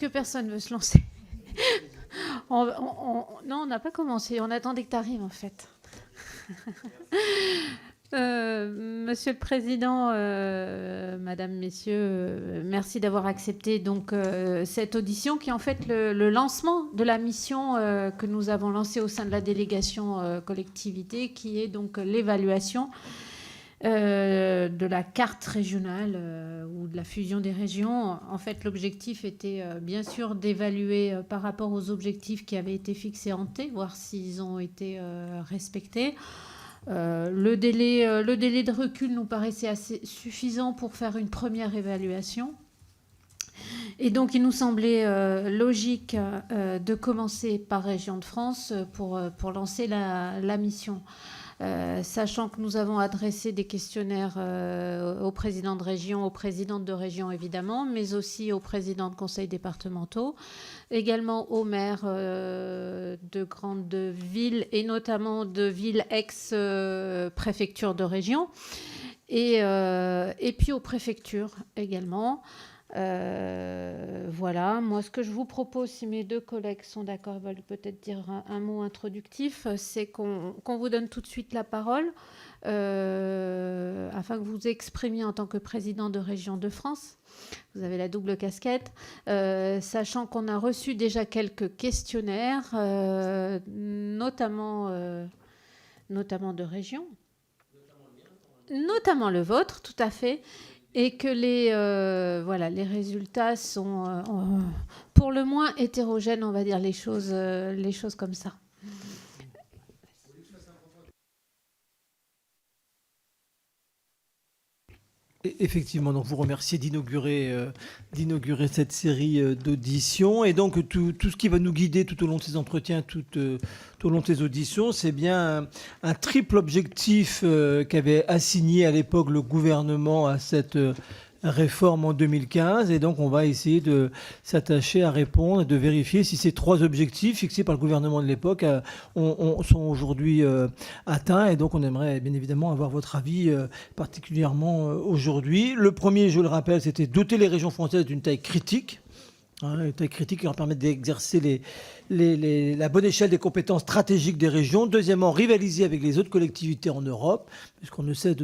Que personne ne veut se lancer. Non, on n'a pas commencé. On attendait que tu arrives, en fait. Monsieur le Président, Madame, Messieurs, merci d'avoir accepté donc cette audition qui est en fait le lancement de la mission que nous avons lancée au sein de la délégation collectivité, qui est donc l'évaluation de la carte régionale ou de la fusion des régions. En fait, l'objectif était bien sûr d'évaluer par rapport aux objectifs qui avaient été fixés en T, voir s'ils ont été respectés. Le délai de recul nous paraissait assez suffisant pour faire une première évaluation. Et donc, il nous semblait logique de commencer par Région de France pour lancer la mission. Sachant que nous avons adressé des questionnaires aux présidents de région, aux présidentes de région évidemment, mais aussi aux présidents de conseils départementaux, également aux maires de grandes villes et notamment de villes ex-préfectures de région, et puis aux préfectures également. Voilà, moi ce que je vous propose, si mes deux collègues sont d'accord, ils veulent peut-être dire un mot introductif, c'est qu'on vous donne tout de suite la parole afin que vous exprimiez en tant que président de Région de France. Vous avez la double casquette, sachant qu'on a reçu déjà quelques questionnaires, notamment de région, notamment le vôtre, tout à fait. Et que les résultats sont pour le moins hétérogènes, on va dire les choses comme ça. Effectivement, donc vous remerciez d'inaugurer cette série d'auditions. Et donc tout ce qui va nous guider tout au long de ces entretiens, tout au long de ces auditions, c'est bien un triple objectif qu'avait assigné à l'époque le gouvernement à cette réforme en 2015. Et donc on va essayer de s'attacher à répondre et de vérifier si ces trois objectifs fixés par le gouvernement de l'époque sont aujourd'hui atteints. Et donc on aimerait bien évidemment avoir votre avis particulièrement aujourd'hui. Le premier, je le rappelle, c'était doter les régions françaises d'une taille critique. Une taille critique qui leur permet d'exercer la bonne échelle des compétences stratégiques des régions. Deuxièmement, rivaliser avec les autres collectivités en Europe, puisqu'on ne cessait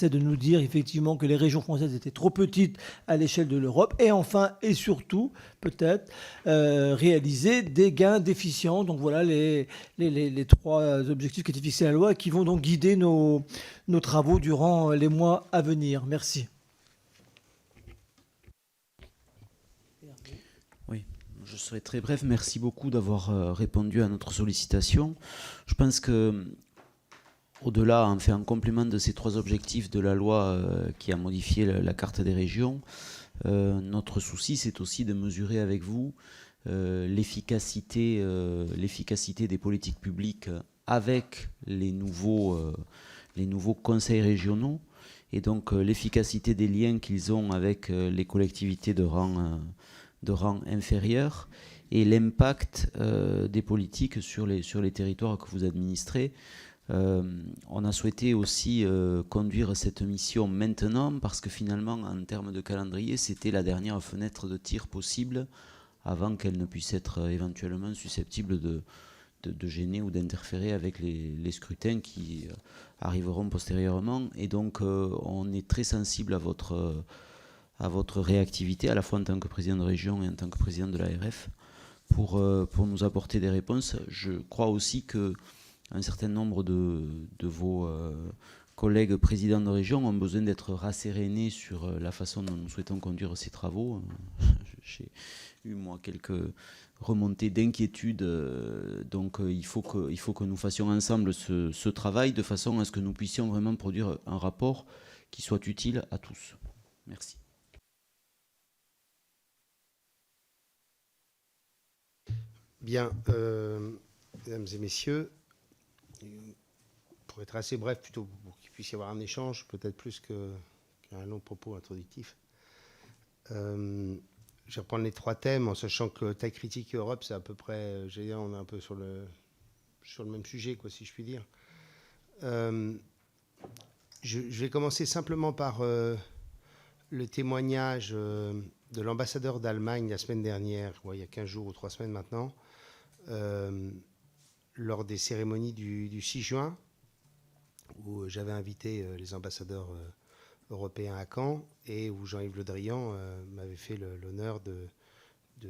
de nous dire effectivement que les régions françaises étaient trop petites à l'échelle de l'Europe. Et enfin, et surtout, peut-être, réaliser des gains d'efficience. Donc voilà les trois objectifs qui étaient fixés à la loi et qui vont donc guider nos travaux durant les mois à venir. Merci. Oui, je serai très bref. Merci beaucoup d'avoir répondu à notre sollicitation. Je pense que, au-delà, en fait, en complément de ces trois objectifs de la loi qui a modifié la carte des régions, notre souci, c'est aussi de mesurer avec vous l'efficacité des politiques publiques avec les nouveaux conseils régionaux et donc l'efficacité des liens qu'ils ont avec les collectivités de rang inférieur et l'impact des politiques sur les territoires que vous administrez. On a souhaité aussi conduire cette mission maintenant parce que finalement, en termes de calendrier, c'était la dernière fenêtre de tir possible avant qu'elle ne puisse être éventuellement susceptible de gêner ou d'interférer avec les scrutins qui arriveront postérieurement. Et donc, on est très sensible à votre réactivité, à la fois en tant que président de région et en tant que président de l'ARF, pour nous apporter des réponses. Je crois aussi qu'un certain nombre de vos collègues présidents de région ont besoin d'être rassérénés sur la façon dont nous souhaitons conduire ces travaux. J'ai eu, moi, quelques remontées d'inquiétude. Donc, il faut que nous fassions ensemble ce travail de façon à ce que nous puissions vraiment produire un rapport qui soit utile à tous. Merci. Bien, mesdames et messieurs, pour être assez bref, plutôt pour qu'il puisse y avoir un échange, peut-être plus qu'un long propos introductif, je vais reprendre les trois thèmes en sachant que taille critique et Europe, c'est à peu près, on est un peu sur le même sujet, quoi, si je puis dire. Je vais commencer simplement par le témoignage de l'ambassadeur d'Allemagne la semaine dernière, il y a 15 jours ou 3 semaines maintenant, lors des cérémonies du 6 juin, où j'avais invité les ambassadeurs européens à Caen et où Jean-Yves Le Drian m'avait fait l'honneur de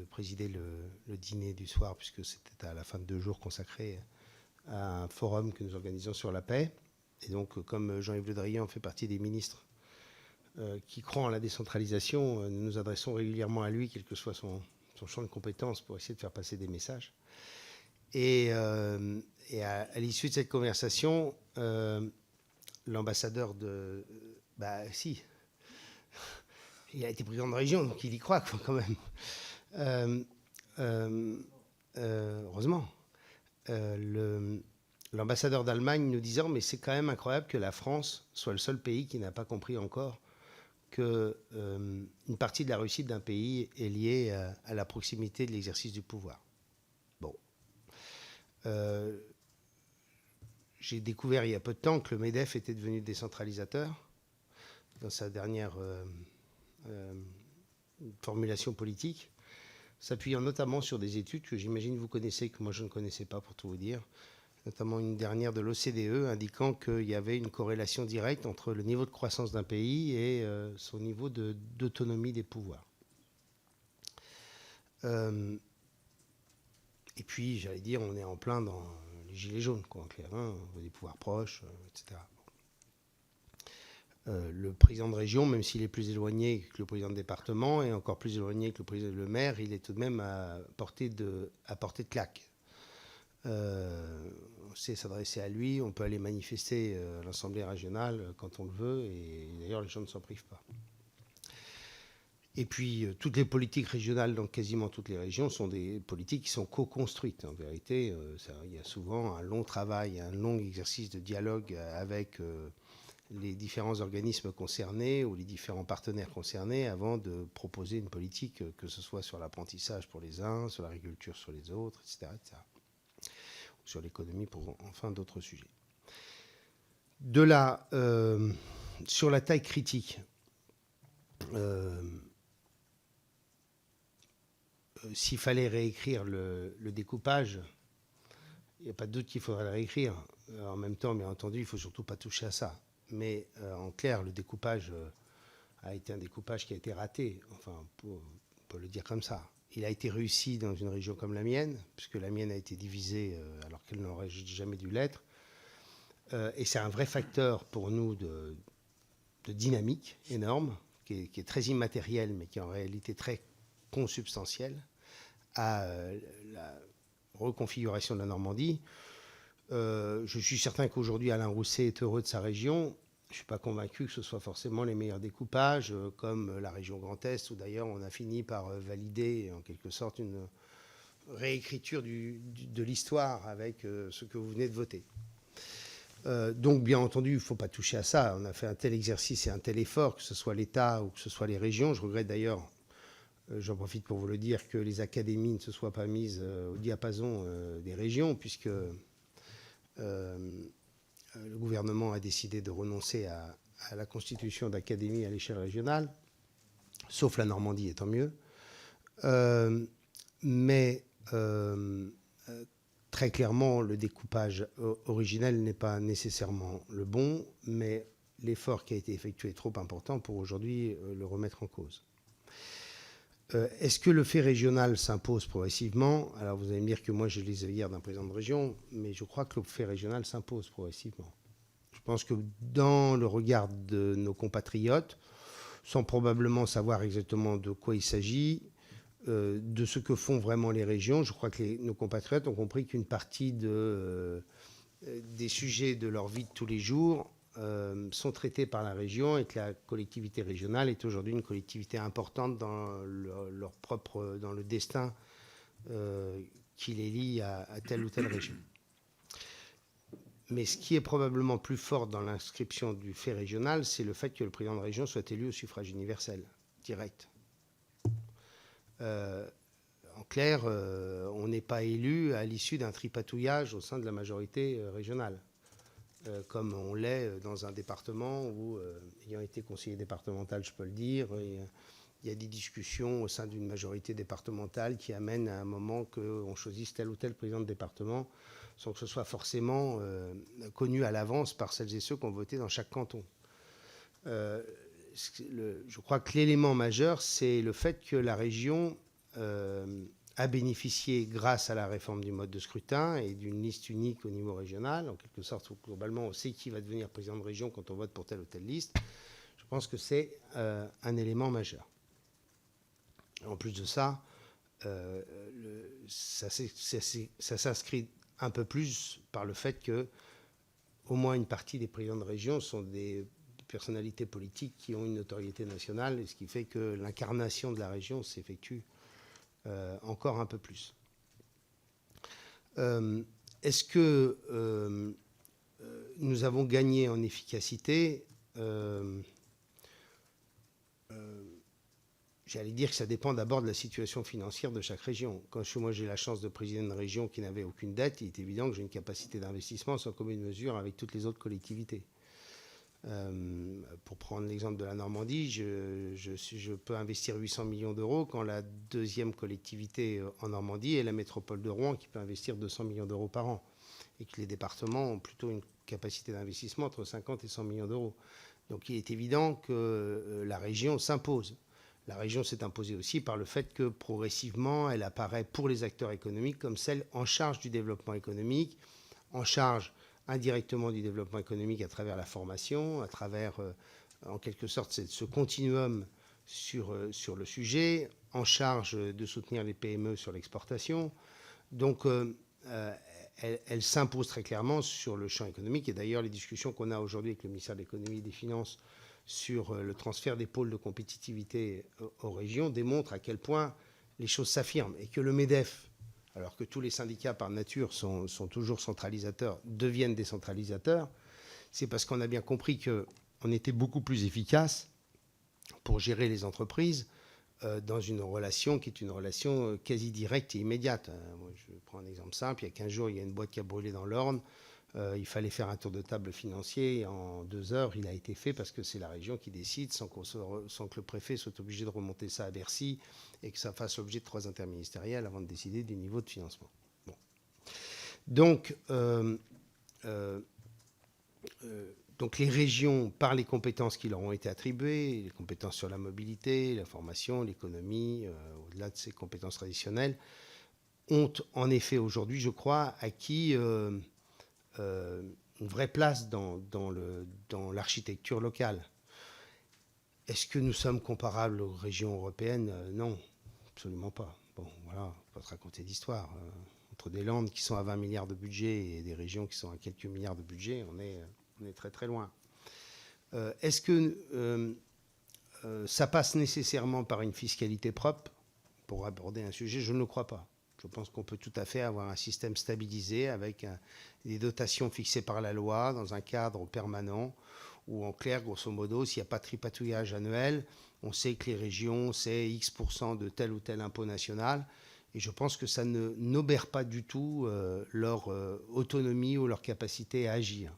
présider le dîner du soir, puisque c'était à la fin de 2 jours consacrés à un forum que nous organisons sur la paix. Et donc, comme Jean-Yves Le Drian fait partie des ministres qui croient en la décentralisation, nous nous adressons régulièrement à lui, quel que soit son champ de compétences, pour essayer de faire passer des messages. Et à l'issue de cette conversation, l'ambassadeur de... si, il a été président de région, donc il y croit quand même. Heureusement. L'ambassadeur d'Allemagne nous disant, mais c'est quand même incroyable que la France soit le seul pays qui n'a pas compris encore qu'une partie de la réussite d'un pays est liée à la proximité de l'exercice du pouvoir. Bon. J'ai découvert il y a peu de temps que le MEDEF était devenu décentralisateur dans sa dernière formulation politique, s'appuyant notamment sur des études que j'imagine vous connaissez, que moi je ne connaissais pas pour tout vous dire, notamment une dernière de l'OCDE indiquant qu'il y avait une corrélation directe entre le niveau de croissance d'un pays et son niveau d'autonomie des pouvoirs. Et puis, j'allais dire, on est en plein dans les gilets jaunes, quoi, en clair, hein, des pouvoirs proches, etc. Le président de région, même s'il est plus éloigné que le président de département et encore plus éloigné que le maire, il est tout de même à portée de claque. On sait s'adresser à lui, on peut aller manifester à l'Assemblée régionale quand on le veut, et d'ailleurs les gens ne s'en privent pas. Et puis toutes les politiques régionales dans quasiment toutes les régions sont des politiques qui sont co-construites. En vérité, il y a souvent un long travail, un long exercice de dialogue avec les différents organismes concernés ou les différents partenaires concernés avant de proposer une politique, que ce soit sur l'apprentissage pour les uns, sur l'agriculture sur les autres, etc. Sur l'économie pour enfin d'autres sujets. De là, sur la taille critique, s'il fallait réécrire le découpage, il n'y a pas de doute qu'il faudrait le réécrire. En même temps, bien entendu, il ne faut surtout pas toucher à ça. Mais en clair, le découpage a été un découpage qui a été raté, enfin, on peut le dire comme ça. Il a été réussi dans une région comme la mienne, puisque la mienne a été divisée alors qu'elle n'aurait jamais dû l'être. Et c'est un vrai facteur pour nous de dynamique énorme, qui est très immatériel, mais qui est en réalité très consubstantiel à la reconfiguration de la Normandie. Je suis certain qu'aujourd'hui, Alain Rousset est heureux de sa région. Je ne suis pas convaincu que ce soit forcément les meilleurs découpages, comme la région Grand Est, où d'ailleurs on a fini par valider en quelque sorte une réécriture de l'histoire avec ce que vous venez de voter. Donc bien entendu, il ne faut pas toucher à ça. On a fait un tel exercice et un tel effort, que ce soit l'État ou que ce soit les régions. Je regrette d'ailleurs, j'en profite pour vous le dire, que les académies ne se soient pas mises au diapason des régions, puisque le gouvernement a décidé de renoncer à la constitution d'académies à l'échelle régionale, sauf la Normandie, et tant mieux. Mais très clairement, le découpage originel n'est pas nécessairement le bon, mais l'effort qui a été effectué est trop important pour aujourd'hui le remettre en cause. Est-ce que le fait régional s'impose progressivement? Alors vous allez me dire que moi j'ai les œillères d'un président de région, mais je crois que le fait régional s'impose progressivement. Je pense que dans le regard de nos compatriotes, sans probablement savoir exactement de quoi il s'agit, de ce que font vraiment les régions, je crois que nos compatriotes ont compris qu'une partie des sujets de leur vie de tous les jours sont traités par la région et que la collectivité régionale est aujourd'hui une collectivité importante dans dans le destin qui les lie à telle ou telle région. Mais ce qui est probablement plus fort dans l'inscription du fait régional, c'est le fait que le président de région soit élu au suffrage universel, direct. En clair, on n'est pas élu à l'issue d'un tripatouillage au sein de la majorité régionale, comme on l'est dans un département où, ayant été conseiller départemental, je peux le dire, il y a des discussions au sein d'une majorité départementale qui amènent à un moment qu'on choisisse tel ou tel président de département sans que ce soit forcément connu à l'avance par celles et ceux qui ont voté dans chaque canton. Je crois que l'élément majeur, c'est le fait que la région a bénéficié, grâce à la réforme du mode de scrutin et d'une liste unique au niveau régional, en quelque sorte, où globalement, on sait qui va devenir président de région quand on vote pour telle ou telle liste. Je pense que c'est un élément majeur. En plus de ça, ça s'inscrit un peu plus par le fait que au moins une partie des présidents de région sont des personnalités politiques qui ont une notoriété nationale, et ce qui fait que l'incarnation de la région s'effectue encore un peu plus. Est-ce que nous avons gagné en efficacité? J'allais dire que ça dépend d'abord de la situation financière de chaque région. Quand moi j'ai la chance de présider une région qui n'avait aucune dette, il est évident que j'ai une capacité d'investissement sans commune mesure avec toutes les autres collectivités. Pour prendre l'exemple de la Normandie, je peux investir 800 millions d'euros quand la deuxième collectivité en Normandie est la métropole de Rouen qui peut investir 200 millions d'euros par an, et que les départements ont plutôt une capacité d'investissement entre 50 et 100 millions d'euros. Donc il est évident que la région s'impose. La région s'est imposée aussi par le fait que progressivement, elle apparaît pour les acteurs économiques comme celle en charge du développement économique, en charge indirectement du développement économique à travers la formation, à travers, en quelque sorte, ce continuum sur le sujet, en charge de soutenir les PME sur l'exportation. Donc, elle s'impose très clairement sur le champ économique. Et d'ailleurs, les discussions qu'on a aujourd'hui avec le ministère de l'Économie et des Finances sur le transfert des pôles de compétitivité aux régions démontrent à quel point les choses s'affirment, et que le MEDEF, alors que tous les syndicats par nature sont toujours centralisateurs, deviennent décentralisateurs. C'est parce qu'on a bien compris qu'on était beaucoup plus efficace pour gérer les entreprises dans une relation qui est une relation quasi directe et immédiate. Moi, je prends un exemple simple. Il y a 15 jours, il y a une boîte qui a brûlé dans l'Orne. Il fallait faire un tour de table financier. En 2 heures, il a été fait parce que c'est la région qui décide sans que le préfet soit obligé de remonter ça à Bercy et que ça fasse l'objet de 3 interministériels avant de décider du niveau de financement. Bon. Donc les régions, par les compétences qui leur ont été attribuées, les compétences sur la mobilité, la formation, l'économie, au-delà de ces compétences traditionnelles, ont en effet aujourd'hui, je crois, acquis une vraie place dans l'architecture locale. Est-ce que nous sommes comparables aux régions européennes? Non, absolument pas. Bon, voilà, on ne va pas te raconter d'histoire. Entre des Landes qui sont à 20 milliards de budget et des régions qui sont à quelques milliards de budget, on est très très loin. Est-ce que ça passe nécessairement par une fiscalité propre pour aborder un sujet? Je ne le crois pas. Je pense qu'on peut tout à fait avoir un système stabilisé avec des dotations fixées par la loi dans un cadre permanent où, en clair, grosso modo, s'il n'y a pas de tripatouillage annuel, on sait que les régions, c'est X% de tel ou tel impôt national. Et je pense que ça n'obère pas du tout leur autonomie ou leur capacité à agir.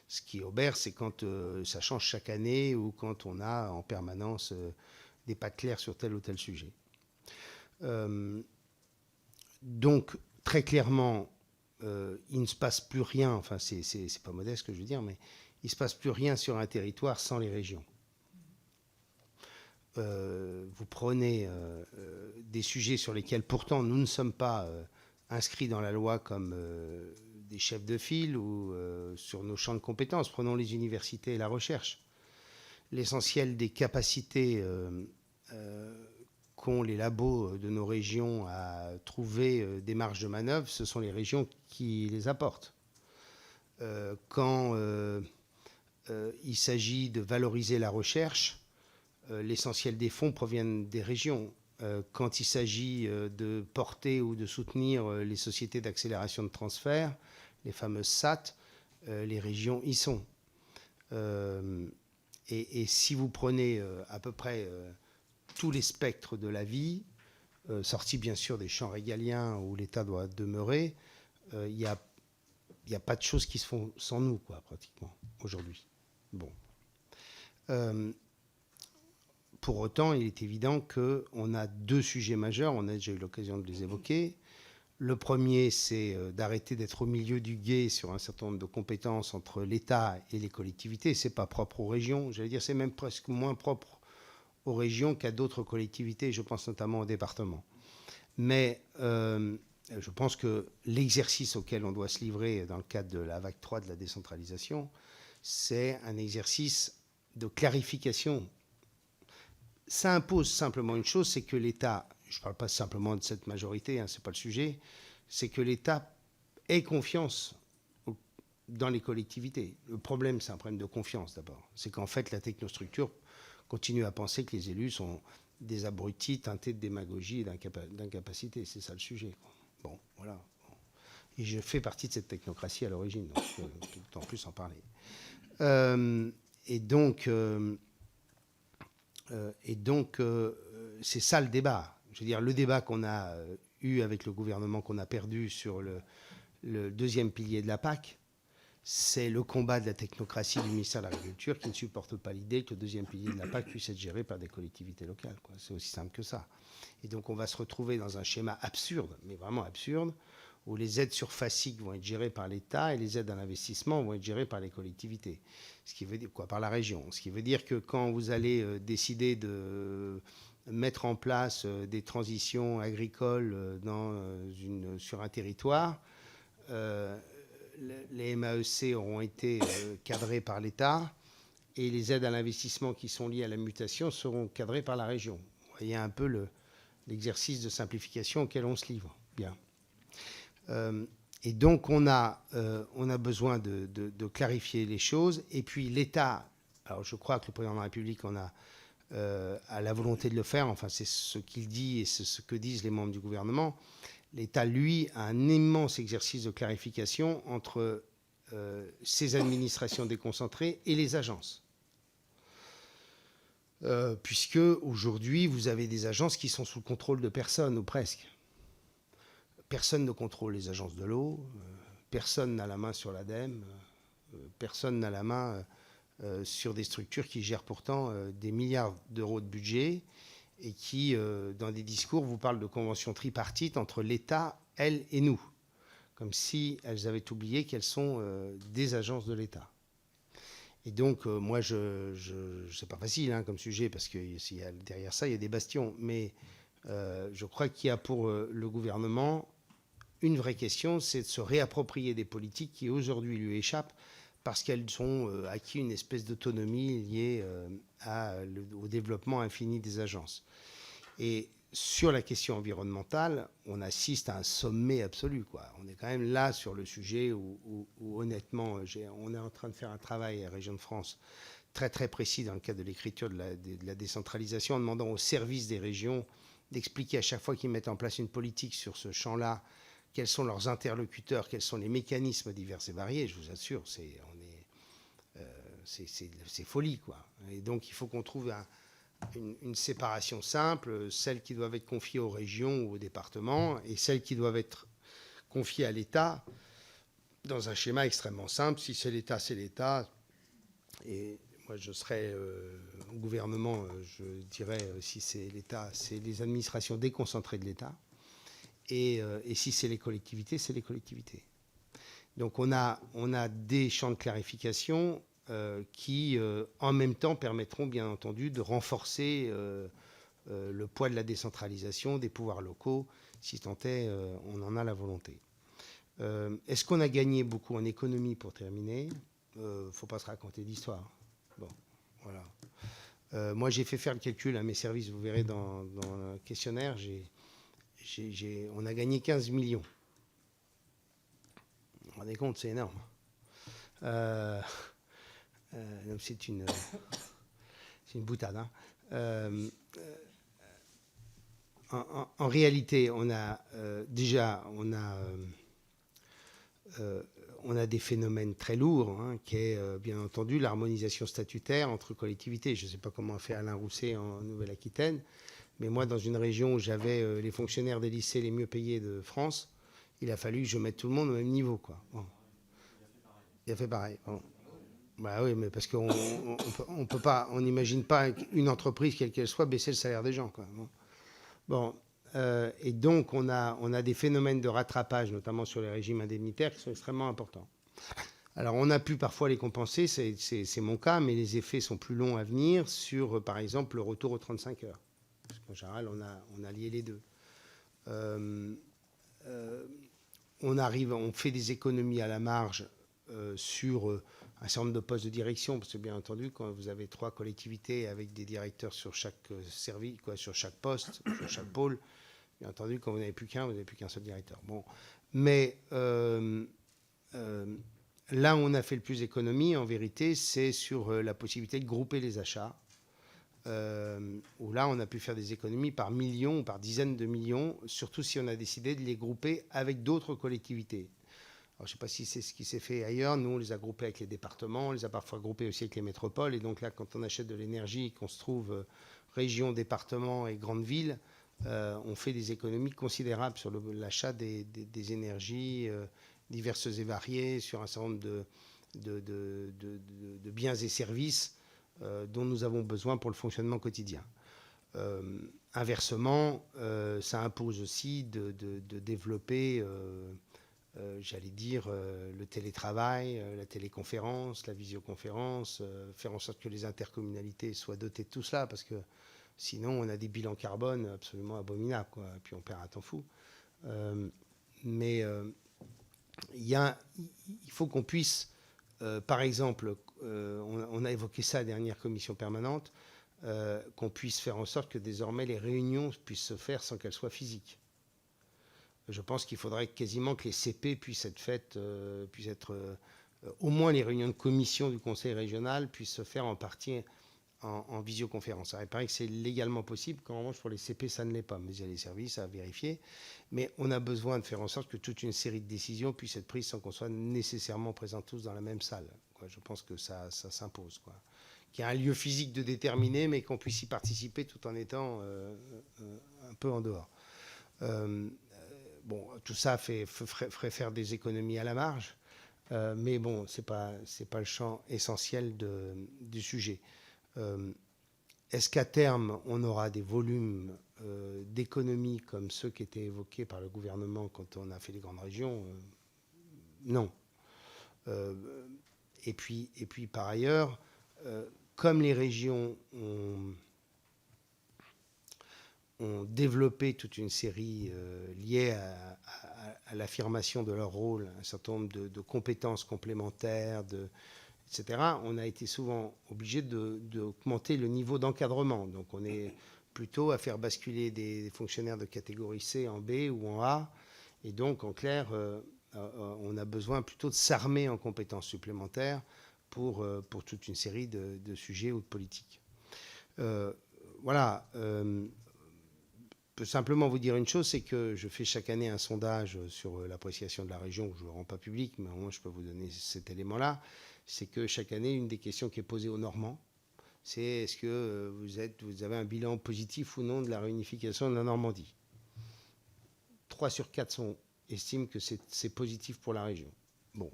Ce qui obère, c'est quand ça change chaque année ou quand on a en permanence des pas clairs sur tel ou tel sujet. Donc, très clairement, il ne se passe plus rien, enfin, c'est pas modeste ce que je veux dire, mais il ne se passe plus rien sur un territoire sans les régions. Vous prenez des sujets sur lesquels, pourtant, nous ne sommes pas inscrits dans la loi comme des chefs de file ou sur nos champs de compétences. Prenons les universités et la recherche. L'essentiel des capacités qu'ont les labos de nos régions à trouver des marges de manœuvre, ce sont les régions qui les apportent. Quand il s'agit de valoriser la recherche, l'essentiel des fonds proviennent des régions. Quand il s'agit de porter ou de soutenir les sociétés d'accélération de transfert, les fameuses SAT, les régions y sont. Et si vous prenez à peu près tous les spectres de la vie, sortis bien sûr des champs régaliens où l'État doit demeurer, il n'y a pas de choses qui se font sans nous, quoi, pratiquement, aujourd'hui. Bon. Pour autant, il est évident qu'on a deux sujets majeurs, on a déjà eu l'occasion de les évoquer. Le premier, c'est d'arrêter d'être au milieu du gué sur un certain nombre de compétences entre l'État et les collectivités. Ce n'est pas propre aux régions, j'allais dire c'est même presque moins propre aux régions qu'à d'autres collectivités, je pense notamment aux départements. Mais je pense que l'exercice auquel on doit se livrer dans le cadre de la vague 3 de la décentralisation, c'est un exercice de clarification. Ça impose simplement une chose, c'est que l'État, je ne parle pas simplement de cette majorité, ce n'est pas le sujet, c'est que l'État ait confiance dans les collectivités. Le problème, c'est un problème de confiance d'abord. C'est qu'en fait, la technostructure continue à penser que les élus sont des abrutis teintés de démagogie et d'incapacité. C'est ça le sujet. Bon, voilà. Et je fais partie de cette technocratie à l'origine, donc je peux d'autant plus en parler. Et donc, c'est ça le débat. Je veux dire, le débat qu'on a eu avec le gouvernement, qu'on a perdu sur le deuxième pilier de la PAC, c'est le combat de la technocratie du ministère de l'Agriculture qui ne supporte pas l'idée que le deuxième pilier de la PAC puisse être géré par des collectivités locales. C'est aussi simple que ça. Et donc on va se retrouver dans un schéma absurde, mais vraiment absurde, où les aides sur FACIC vont être gérées par l'État et les aides à l'investissement vont être gérées par les collectivités. Ce qui veut dire quoi, par la région. Ce qui veut dire que quand vous allez décider de mettre en place des transitions agricoles sur un territoire, les MAEC auront été cadrés par l'État et les aides à l'investissement qui sont liées à la mutation seront cadrées par la région. Vous voyez un peu l'exercice de simplification auquel on se livre. Bien. Et donc, on a besoin de clarifier les choses. Et puis, l'État, alors je crois que le Président de la République a la volonté de le faire. Enfin, c'est ce qu'il dit et c'est ce que disent les membres du gouvernement. L'État, lui, a un immense exercice de clarification entre ses administrations déconcentrées et les agences. Puisque, aujourd'hui, vous avez des agences qui sont sous le contrôle de personne, ou presque. Personne ne contrôle les agences de l'eau, personne n'a la main sur l'ADEME, personne n'a la main sur des structures qui gèrent pourtant des milliards d'euros de budget et qui, dans des discours, vous parlent de conventions tripartites entre l'État, elles et nous, comme si elles avaient oublié qu'elles sont des agences de l'État. Et donc, moi, c'est pas facile comme sujet, parce que derrière ça, il y a des bastions, mais je crois qu'il y a pour le gouvernement une vraie question, c'est de se réapproprier des politiques qui aujourd'hui lui échappent parce qu'elles ont acquis une espèce d'autonomie liée au développement infini des agences. Et sur la question environnementale, on assiste à un sommet absolu, quoi. On est quand même là sur le sujet où honnêtement, on est en train de faire un travail à la Région de France très très précis dans le cadre de l'écriture de la décentralisation, en demandant aux services des régions d'expliquer à chaque fois qu'ils mettent en place une politique sur ce champ-là, quels sont leurs interlocuteurs, quels sont les mécanismes divers et variés. Je vous assure, c'est folie, quoi. Et donc, il faut qu'on trouve une séparation simple, celles qui doivent être confiées aux régions ou aux départements et celles qui doivent être confiées à l'État dans un schéma extrêmement simple. Si c'est l'État, c'est l'État. Et moi, je serais au gouvernement, je dirais, si c'est l'État, c'est les administrations déconcentrées de l'État. Et si c'est les collectivités, c'est les collectivités. Donc on a des champs de clarification qui, en même temps, permettront bien entendu de renforcer le poids de la décentralisation des pouvoirs locaux, si tant est on en a la volonté. Est-ce qu'on a gagné beaucoup en économie, pour terminer ? Il ne faut pas se raconter d'histoire. Bon, voilà. Moi, j'ai fait faire le calcul à mes services, vous verrez dans le questionnaire, on a gagné 15 millions. Vous vous rendez compte, c'est énorme. C'est une boutade. En réalité, on a des phénomènes très lourds, qui est bien entendu l'harmonisation statutaire entre collectivités. Je ne sais pas comment a fait Alain Rousset en Nouvelle-Aquitaine, mais moi, dans une région où j'avais les fonctionnaires des lycées les mieux payés de France, il a fallu que je mette tout le monde au même niveau, quoi. Bon. Il a fait pareil. Bon. Bah oui, mais parce qu'on on peut pas, on n'imagine pas une entreprise, quelle qu'elle soit, baisser le salaire des gens, quoi. Bon, et donc on a des phénomènes de rattrapage, notamment sur les régimes indemnitaires, qui sont extrêmement importants. Alors on a pu parfois les compenser, c'est mon cas, mais les effets sont plus longs à venir sur, par exemple, le retour aux 35 heures. Parce qu'en général, on a lié les deux. On fait des économies à la marge sur un certain nombre de postes de direction, parce que bien entendu, quand vous avez 3 collectivités avec des directeurs sur chaque service, sur chaque poste, sur chaque pôle, bien entendu, quand vous n'avez plus qu'un, vous n'avez plus qu'un seul directeur. Bon, mais là où on a fait le plus d'économies, en vérité, c'est sur la possibilité de grouper les achats, où là, on a pu faire des économies par millions ou par dizaines de millions, surtout si on a décidé de les grouper avec d'autres collectivités. Alors, je ne sais pas si c'est ce qui s'est fait ailleurs. Nous, on les a groupés avec les départements, on les a parfois groupés aussi avec les métropoles. Et donc là, quand on achète de l'énergie, qu'on se trouve région, département et grande ville, on fait des économies considérables sur l'achat des énergies diverses et variées, sur un certain nombre de biens et services dont nous avons besoin pour le fonctionnement quotidien. Inversement, ça impose aussi de développer... j'allais dire, le télétravail, la téléconférence, la visioconférence, faire en sorte que les intercommunalités soient dotées de tout cela, parce que sinon on a des bilans carbone absolument abominables, quoi, et puis on perd un temps fou. Mais il faut qu'on puisse, par exemple, on a évoqué ça à la dernière commission permanente, qu'on puisse faire en sorte que désormais les réunions puissent se faire sans qu'elles soient physiques. Je pense qu'il faudrait quasiment que les CP puissent être faites, au moins les réunions de commission du conseil régional puissent se faire en partie en visioconférence. Alors, il paraît que c'est légalement possible, qu'en revanche pour les CP ça ne l'est pas, mais il y a les services à vérifier. Mais on a besoin de faire en sorte que toute une série de décisions puissent être prises sans qu'on soit nécessairement présents tous dans la même salle, quoi. Je pense que ça s'impose, quoi. Qu'il y a un lieu physique de déterminer, mais qu'on puisse y participer tout en étant un peu en dehors. Bon, tout ça ferait faire des économies à la marge, mais bon, c'est pas le champ essentiel du sujet. Est-ce qu'à terme, on aura des volumes d'économies comme ceux qui étaient évoqués par le gouvernement quand on a fait les grandes régions? Non. Et puis, par ailleurs, comme les régions ont développé toute une série liée à l'affirmation de leur rôle, un certain nombre de compétences complémentaires, etc., on a été souvent obligé d'augmenter le niveau d'encadrement. Donc on est plutôt à faire basculer des fonctionnaires de catégorie C en B ou en A. Et donc, en clair, on a besoin plutôt de s'armer en compétences supplémentaires pour toute une série de sujets ou de politiques. Voilà. Je peux simplement vous dire une chose, c'est que je fais chaque année un sondage sur l'appréciation de la région, je ne le rends pas public, mais au moins je peux vous donner cet élément-là. C'est que chaque année, une des questions qui est posée aux Normands, c'est est-ce que vous avez un bilan positif ou non de la réunification de la Normandie? 3 sur 4 estiment que c'est positif pour la région. Bon.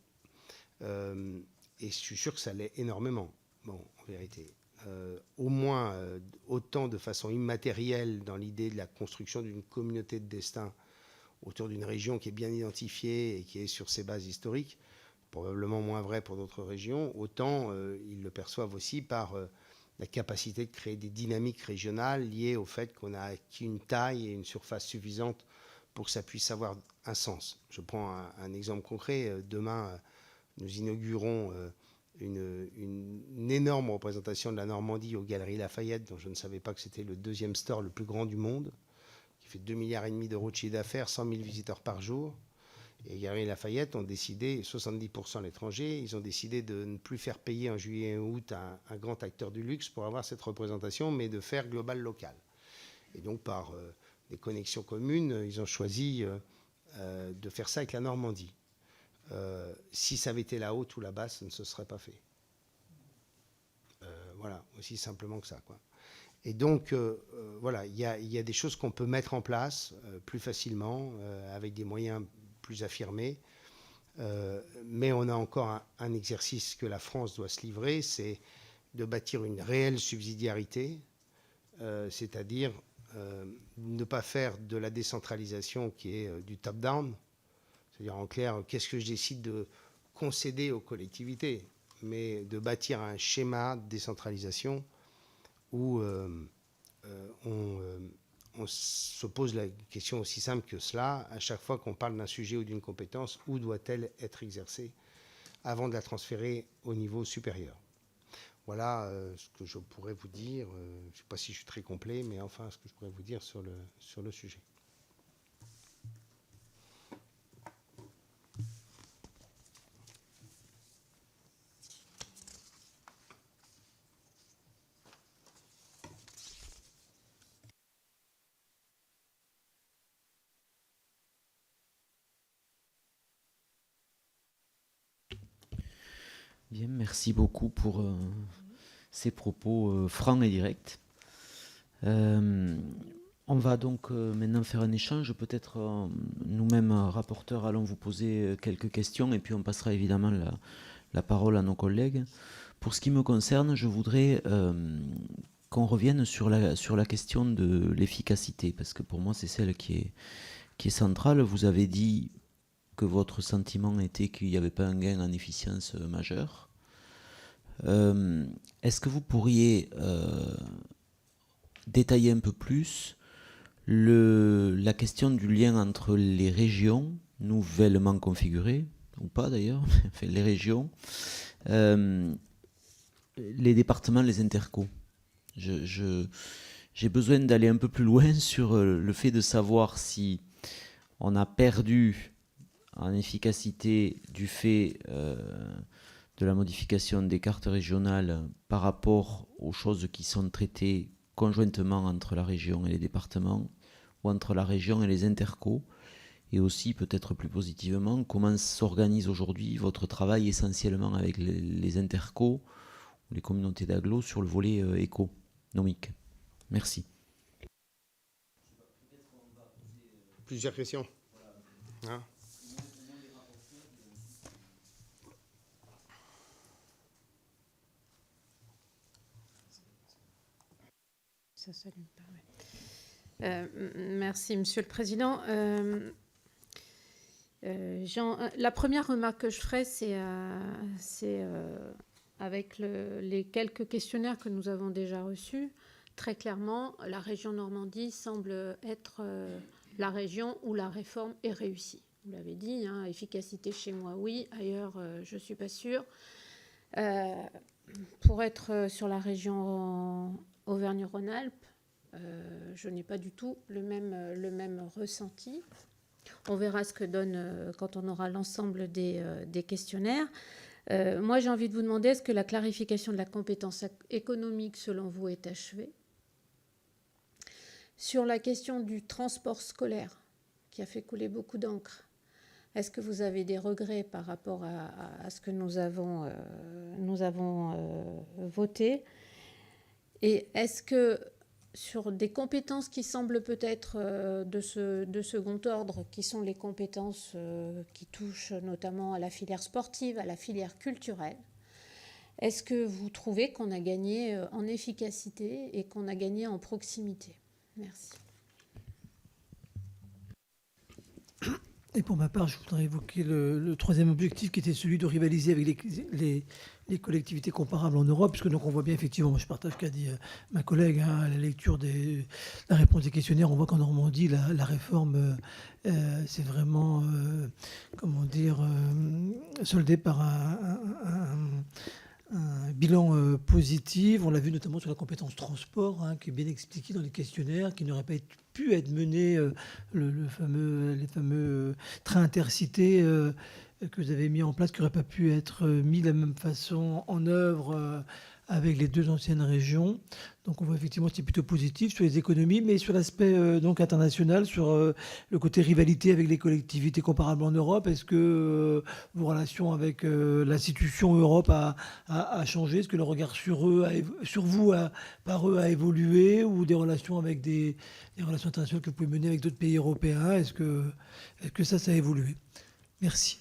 Et je suis sûr que ça l'est énormément, bon, en vérité. Au moins autant de façon immatérielle dans l'idée de la construction d'une communauté de destin autour d'une région qui est bien identifiée et qui est sur ses bases historiques, probablement moins vrai pour d'autres régions, autant ils le perçoivent aussi par la capacité de créer des dynamiques régionales liées au fait qu'on a acquis une taille et une surface suffisante pour que ça puisse avoir un sens. Je prends un exemple concret. Demain, nous inaugurons une énorme représentation de la Normandie aux Galeries Lafayette, dont je ne savais pas que c'était le 2e store le plus grand du monde, qui fait 2,5 milliards d'euros de chiffre d'affaires, 100 000 visiteurs par jour. Et les Galeries Lafayette ont décidé, 70% à l'étranger, ils ont décidé de ne plus faire payer en juillet et août un grand acteur du luxe pour avoir cette représentation, mais de faire global local. Et donc par des connexions communes, ils ont choisi de faire ça avec la Normandie. Si ça avait été la haute ou la basse, ça ne se serait pas fait. Voilà, aussi simplement que ça, quoi. Et donc, voilà, il y a des choses qu'on peut mettre en place plus facilement, avec des moyens plus affirmés. Mais on a encore un exercice que la France doit se livrer, c'est de bâtir une réelle subsidiarité, c'est-à-dire ne pas faire de la décentralisation qui est du top-down, c'est-à-dire en clair, qu'est-ce que je décide de concéder aux collectivités, mais de bâtir un schéma de décentralisation où on se pose la question aussi simple que cela, à chaque fois qu'on parle d'un sujet ou d'une compétence, où doit-elle être exercée avant de la transférer au niveau supérieur. Voilà ce que je pourrais vous dire. Je ne sais pas si je suis très complet, mais enfin, ce que je pourrais vous dire sur le sujet. Bien, merci beaucoup pour ces propos francs et directs. On va donc maintenant faire un échange. Peut-être nous-mêmes, rapporteurs, allons vous poser quelques questions et puis on passera évidemment la parole à nos collègues. Pour ce qui me concerne, je voudrais qu'on revienne sur la question de l'efficacité, parce que pour moi, c'est celle qui est centrale. Vous avez dit que votre sentiment était qu'il n'y avait pas un gain en efficience majeur. Est-ce que vous pourriez détailler un peu plus la question du lien entre les régions nouvellement configurées, ou pas d'ailleurs, enfin, les régions, les départements, les intercos. J'ai besoin d'aller un peu plus loin sur le fait de savoir si on a perdu en efficacité du fait de la modification des cartes régionales par rapport aux choses qui sont traitées conjointement entre la région et les départements, ou entre la région et les intercos, et aussi peut-être plus positivement, comment s'organise aujourd'hui votre travail essentiellement avec les intercos ou les communautés d'agglo sur le volet économique. Merci. Plusieurs questions. Hein ? Ça s'allume pas, ouais. Merci, Monsieur le Président. La première remarque que je ferai, c'est avec les quelques questionnaires que nous avons déjà reçus. Très clairement, la région Normandie semble être la région où la réforme est réussie. Vous l'avez dit, hein, efficacité chez moi, oui. Ailleurs, je ne suis pas sûre. Pour être sur la région Auvergne-Rhône-Alpes, je n'ai pas du tout le même ressenti. On verra ce que donne quand on aura l'ensemble des questionnaires. Moi, j'ai envie de vous demander, est-ce que la clarification de la compétence économique, selon vous, est achevée ? Sur la question du transport scolaire, qui a fait couler beaucoup d'encre, est-ce que vous avez des regrets par rapport à ce que nous avons voté ? Et est-ce que sur des compétences qui semblent peut-être de second ordre, qui sont les compétences qui touchent notamment à la filière sportive, à la filière culturelle, est-ce que vous trouvez qu'on a gagné en efficacité et qu'on a gagné en proximité ? Merci. Et pour ma part, je voudrais évoquer le troisième objectif qui était celui de rivaliser avec les collectivités comparables en Europe, puisque donc on voit bien effectivement, moi je partage ce qu'a dit ma collègue, hein, à la lecture la réponse des questionnaires, on voit qu'en Normandie, la réforme, c'est vraiment, soldée par un bilan positif. On l'a vu notamment sur la compétence transport, hein, qui est bien expliquée dans les questionnaires, qui n'aurait pas pu être mené, les fameux trains intercités que vous avez mis en place, qui n'auraient pas pu être mis de la même façon en œuvre avec les deux anciennes régions. Donc on voit effectivement que c'est plutôt positif sur les économies, mais sur l'aspect donc international, sur le côté rivalité avec les collectivités comparables en Europe, est-ce que vos relations avec l'institution Europe a changé ? Est-ce que le regard sur vous par eux a évolué, ou des relations avec des relations internationales que vous pouvez mener avec d'autres pays européens ? Est-ce que ça a évolué ? Merci.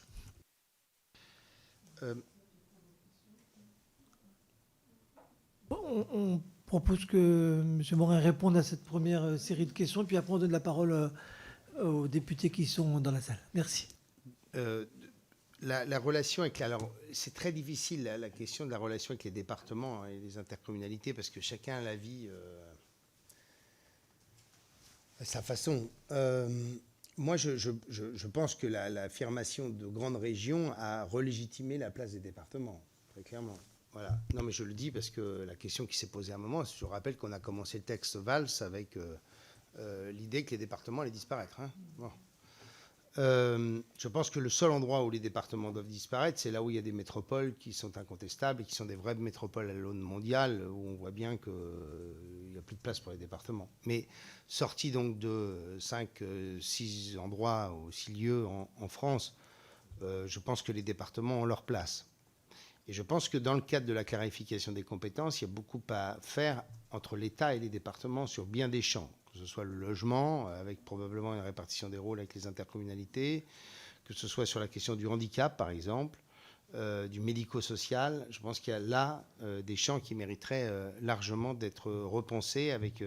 On propose que M. Morin réponde à cette première série de questions, puis après on donne la parole aux députés qui sont dans la salle. Merci. La relation avec alors c'est très difficile la question de la relation avec les départements et les intercommunalités parce que chacun a la vie à sa façon. Moi, je pense que l'affirmation de grandes régions a relégitimé la place des départements, très clairement. Voilà. Non, mais je le dis parce que la question qui s'est posée à un moment, je rappelle qu'on a commencé le texte Valls avec l'idée que les départements allaient disparaître. Hein. Bon. Je pense que le seul endroit où les départements doivent disparaître, c'est là où il y a des métropoles qui sont incontestables et qui sont des vraies métropoles à l'aune mondiale, où on voit bien qu'il n'y a plus de place pour les départements. Mais sortis donc de 5-6 endroits ou 6 lieux en France, je pense que les départements ont leur place. Et je pense que dans le cadre de la clarification des compétences, il y a beaucoup à faire entre l'État et les départements sur bien des champs, que ce soit le logement, avec probablement une répartition des rôles avec les intercommunalités, que ce soit sur la question du handicap, par exemple, du médico-social. Je pense qu'il y a là des champs qui mériteraient largement d'être repensés avec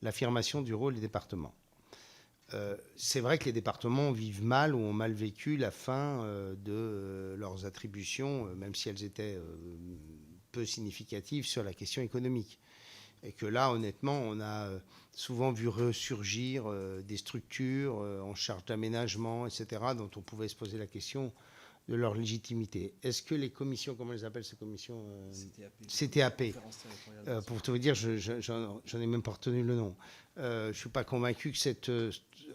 l'affirmation du rôle des départements. C'est vrai que les départements vivent mal ou ont mal vécu la fin de leurs attributions, même si elles étaient peu significatives sur la question économique. Et que là, honnêtement, on a souvent vu ressurgir des structures en charge d'aménagement, etc., dont on pouvait se poser la question de leur légitimité. Est-ce que les commissions, comment elles appellent ces commissions CTAP. Pour tout vous dire, j'en ai même pas retenu le nom. Je ne suis pas convaincu que cette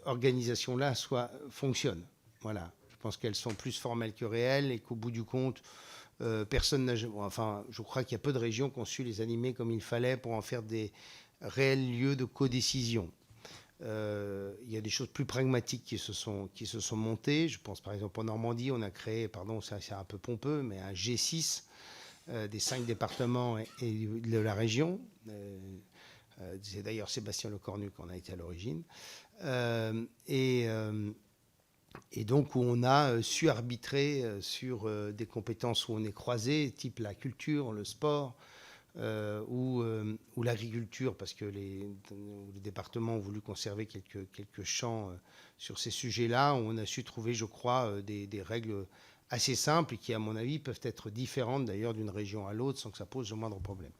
organisation-là fonctionne. Voilà. Je pense qu'elles sont plus formelles que réelles et qu'au bout du compte, personne n'a... Enfin, je crois qu'il y a peu de régions qui ont su les animer comme il fallait pour en faire des réels lieux de codécision. Il y a des choses plus pragmatiques qui se sont montées. Je pense par exemple en Normandie, on a créé, pardon, c'est un peu pompeux, mais un G6 des 5 départements et de la région. C'est d'ailleurs Sébastien Lecornu qui en a été à l'origine. Et donc où on a su arbitrer sur des compétences où on est croisé, type la culture, le sport, ou l'agriculture, parce que les départements ont voulu conserver quelques champs sur ces sujets-là. On a su trouver, je crois, des règles assez simples et qui, à mon avis, peuvent être différentes d'ailleurs d'une région à l'autre sans que ça pose le moindre problème.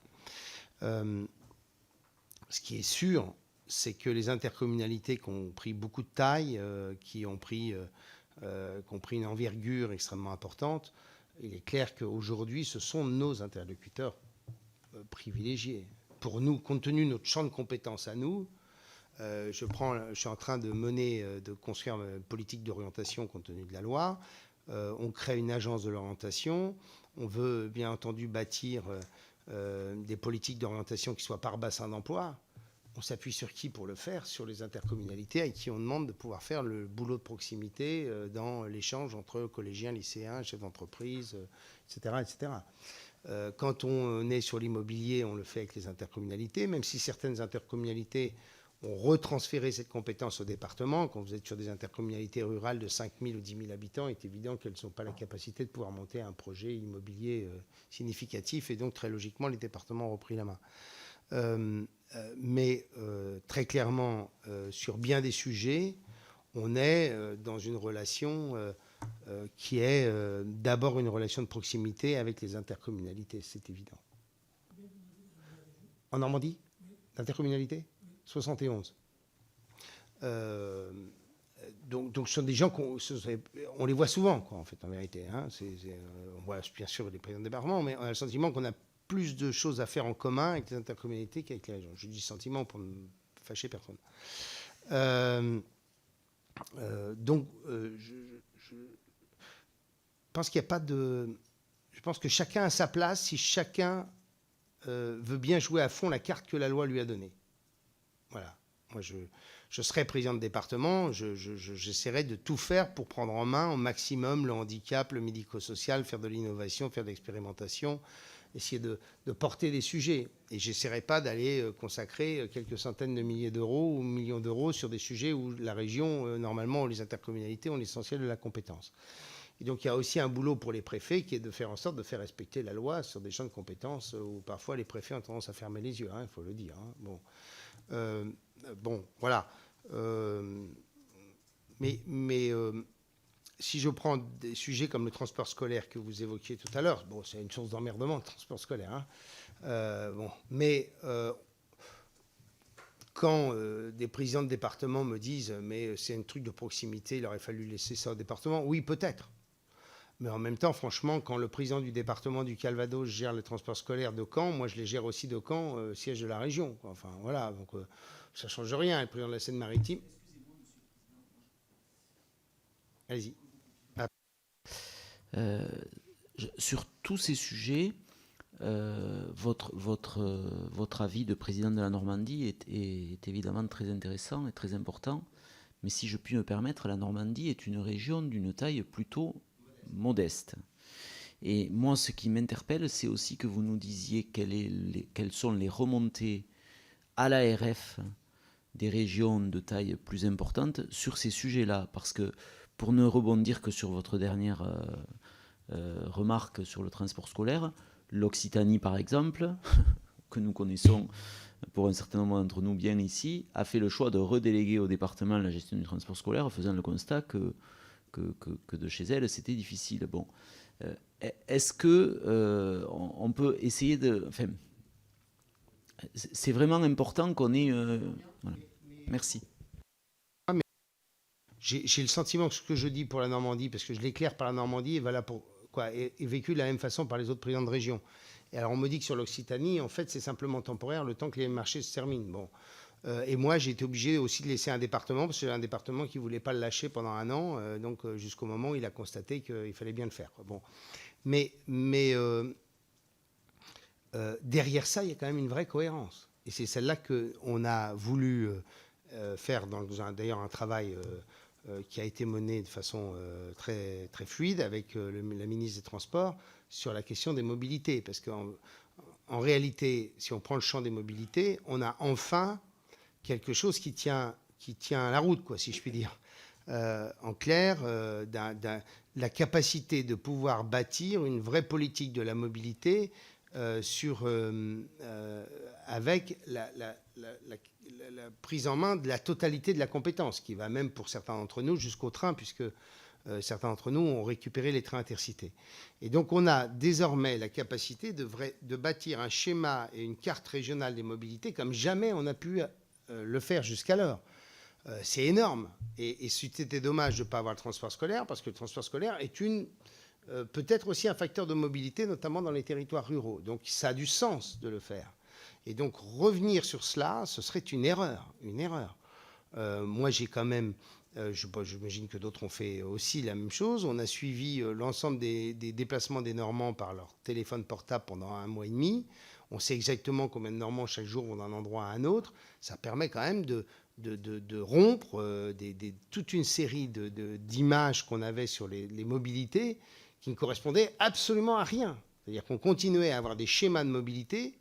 Ce qui est sûr, c'est que les intercommunalités qui ont pris beaucoup de taille, qui ont pris une envergure extrêmement importante, il est clair qu'aujourd'hui, ce sont nos interlocuteurs privilégiés. Pour nous, compte tenu de notre champ de compétences à nous, je suis en train de construire une politique d'orientation compte tenu de la loi. On crée une agence de l'orientation. On veut bien entendu bâtir des politiques d'orientation qui soient par bassin d'emploi. On s'appuie sur qui pour le faire? Sur les intercommunalités à qui on demande de pouvoir faire le boulot de proximité dans l'échange entre collégiens, lycéens, chefs d'entreprise, etc., etc. Quand on est sur l'immobilier, on le fait avec les intercommunalités, même si certaines intercommunalités ont retransféré cette compétence au département. Quand vous êtes sur des intercommunalités rurales de 5 000 ou 10 000 habitants, il est évident qu'elles n'ont pas la capacité de pouvoir monter un projet immobilier significatif, et donc très logiquement, les départements ont repris la main. Mais très clairement, sur bien des sujets, on est dans une relation qui est d'abord une relation de proximité avec les intercommunalités, c'est évident. En Normandie, l'intercommunalité 71. Donc ce sont des gens on les voit souvent, quoi, en fait, en vérité. Hein. On voit bien sûr les présidents de département, mais on a le sentiment qu'on a plus de choses à faire en commun avec les intercommunalités qu'avec les régions. Je dis sentiment pour ne fâcher personne. Donc, je pense qu'il n'y a pas de... Je pense que chacun a sa place si chacun veut bien jouer à fond la carte que la loi lui a donnée. Voilà. Moi, je serai président de département, j'essaierai de tout faire pour prendre en main au maximum le handicap, le médico-social, faire de l'innovation, faire de l'expérimentation, essayer de porter des sujets. Et j'essaierai pas d'aller consacrer quelques centaines de milliers d'euros ou millions d'euros sur des sujets où la région, normalement, ou les intercommunalités ont l'essentiel de la compétence. Et donc il y a aussi un boulot pour les préfets qui est de faire en sorte de faire respecter la loi sur des champs de compétences où parfois les préfets ont tendance à fermer les yeux, il faut le dire. Bon, voilà. Mais si je prends des sujets comme le transport scolaire que vous évoquiez tout à l'heure, bon, c'est une source d'emmerdement, le transport scolaire. Quand des présidents de département me disent « mais c'est un truc de proximité, il aurait fallu laisser ça au département », oui, peut-être. Mais en même temps, franchement, quand le président du département du Calvados gère le transport scolaire de Caen, moi je les gère aussi de Caen, siège de la région. Enfin voilà, donc ça ne change rien. Le président de la Seine-Maritime... Allez-y. Sur tous ces sujets, votre avis de président de la Normandie est évidemment très intéressant et très important. Mais si je puis me permettre, la Normandie est une région d'une taille plutôt modeste. Et moi, ce qui m'interpelle, c'est aussi que vous nous disiez quelles sont les remontées à l'ARF des régions de taille plus importante sur ces sujets-là. Parce que, pour ne rebondir que sur votre dernière remarque sur le transport scolaire, l'Occitanie, par exemple, que nous connaissons pour un certain nombre d'entre nous bien ici, a fait le choix de redéléguer au département la gestion du transport scolaire, faisant le constat que de chez elle, c'était difficile. Bon, est-ce que on peut essayer de... Enfin, c'est vraiment important qu'on ait... voilà. Merci. J'ai le sentiment que ce que je dis pour la Normandie, parce que je l'éclaire par la Normandie, est vécu de la même façon par les autres présidents de région. Et alors on me dit que sur l'Occitanie, en fait, c'est simplement temporaire le temps que les marchés se terminent. Bon. Et moi, j'ai été obligé aussi de laisser un département, parce que j'ai un département qui ne voulait pas le lâcher pendant un an, donc jusqu'au moment où il a constaté qu'il fallait bien le faire. Bon. Mais derrière ça, il y a quand même une vraie cohérence. Et c'est celle-là qu'on a voulu faire dans d'ailleurs un travail qui a été mené de façon très, très fluide avec la ministre des Transports sur la question des mobilités. Parce qu'en réalité, si on prend le champ des mobilités, on a enfin quelque chose qui tient la route, quoi, si je puis dire. En clair, la capacité de pouvoir bâtir une vraie politique de la mobilité avec la prise en main de la totalité de la compétence, qui va même pour certains d'entre nous jusqu'au train, puisque certains d'entre nous ont récupéré les trains intercités. Et donc on a désormais la capacité de bâtir un schéma et une carte régionale des mobilités comme jamais on a pu le faire jusqu'alors. C'est énorme. Et c'était dommage de ne pas avoir le transport scolaire, parce que le transport scolaire est peut-être aussi un facteur de mobilité, notamment dans les territoires ruraux. Donc ça a du sens de le faire. Et donc revenir sur cela, ce serait une erreur. Moi, j'ai quand même, j'imagine que d'autres ont fait aussi la même chose, on a suivi l'ensemble des déplacements des Normands par leur téléphone portable pendant 1 mois et demi. On sait exactement combien de Normands chaque jour vont d'un endroit à un autre. Ça permet quand même de rompre toute une série d'images qu'on avait sur les mobilités qui ne correspondaient absolument à rien. C'est-à-dire qu'on continuait à avoir des schémas de mobilité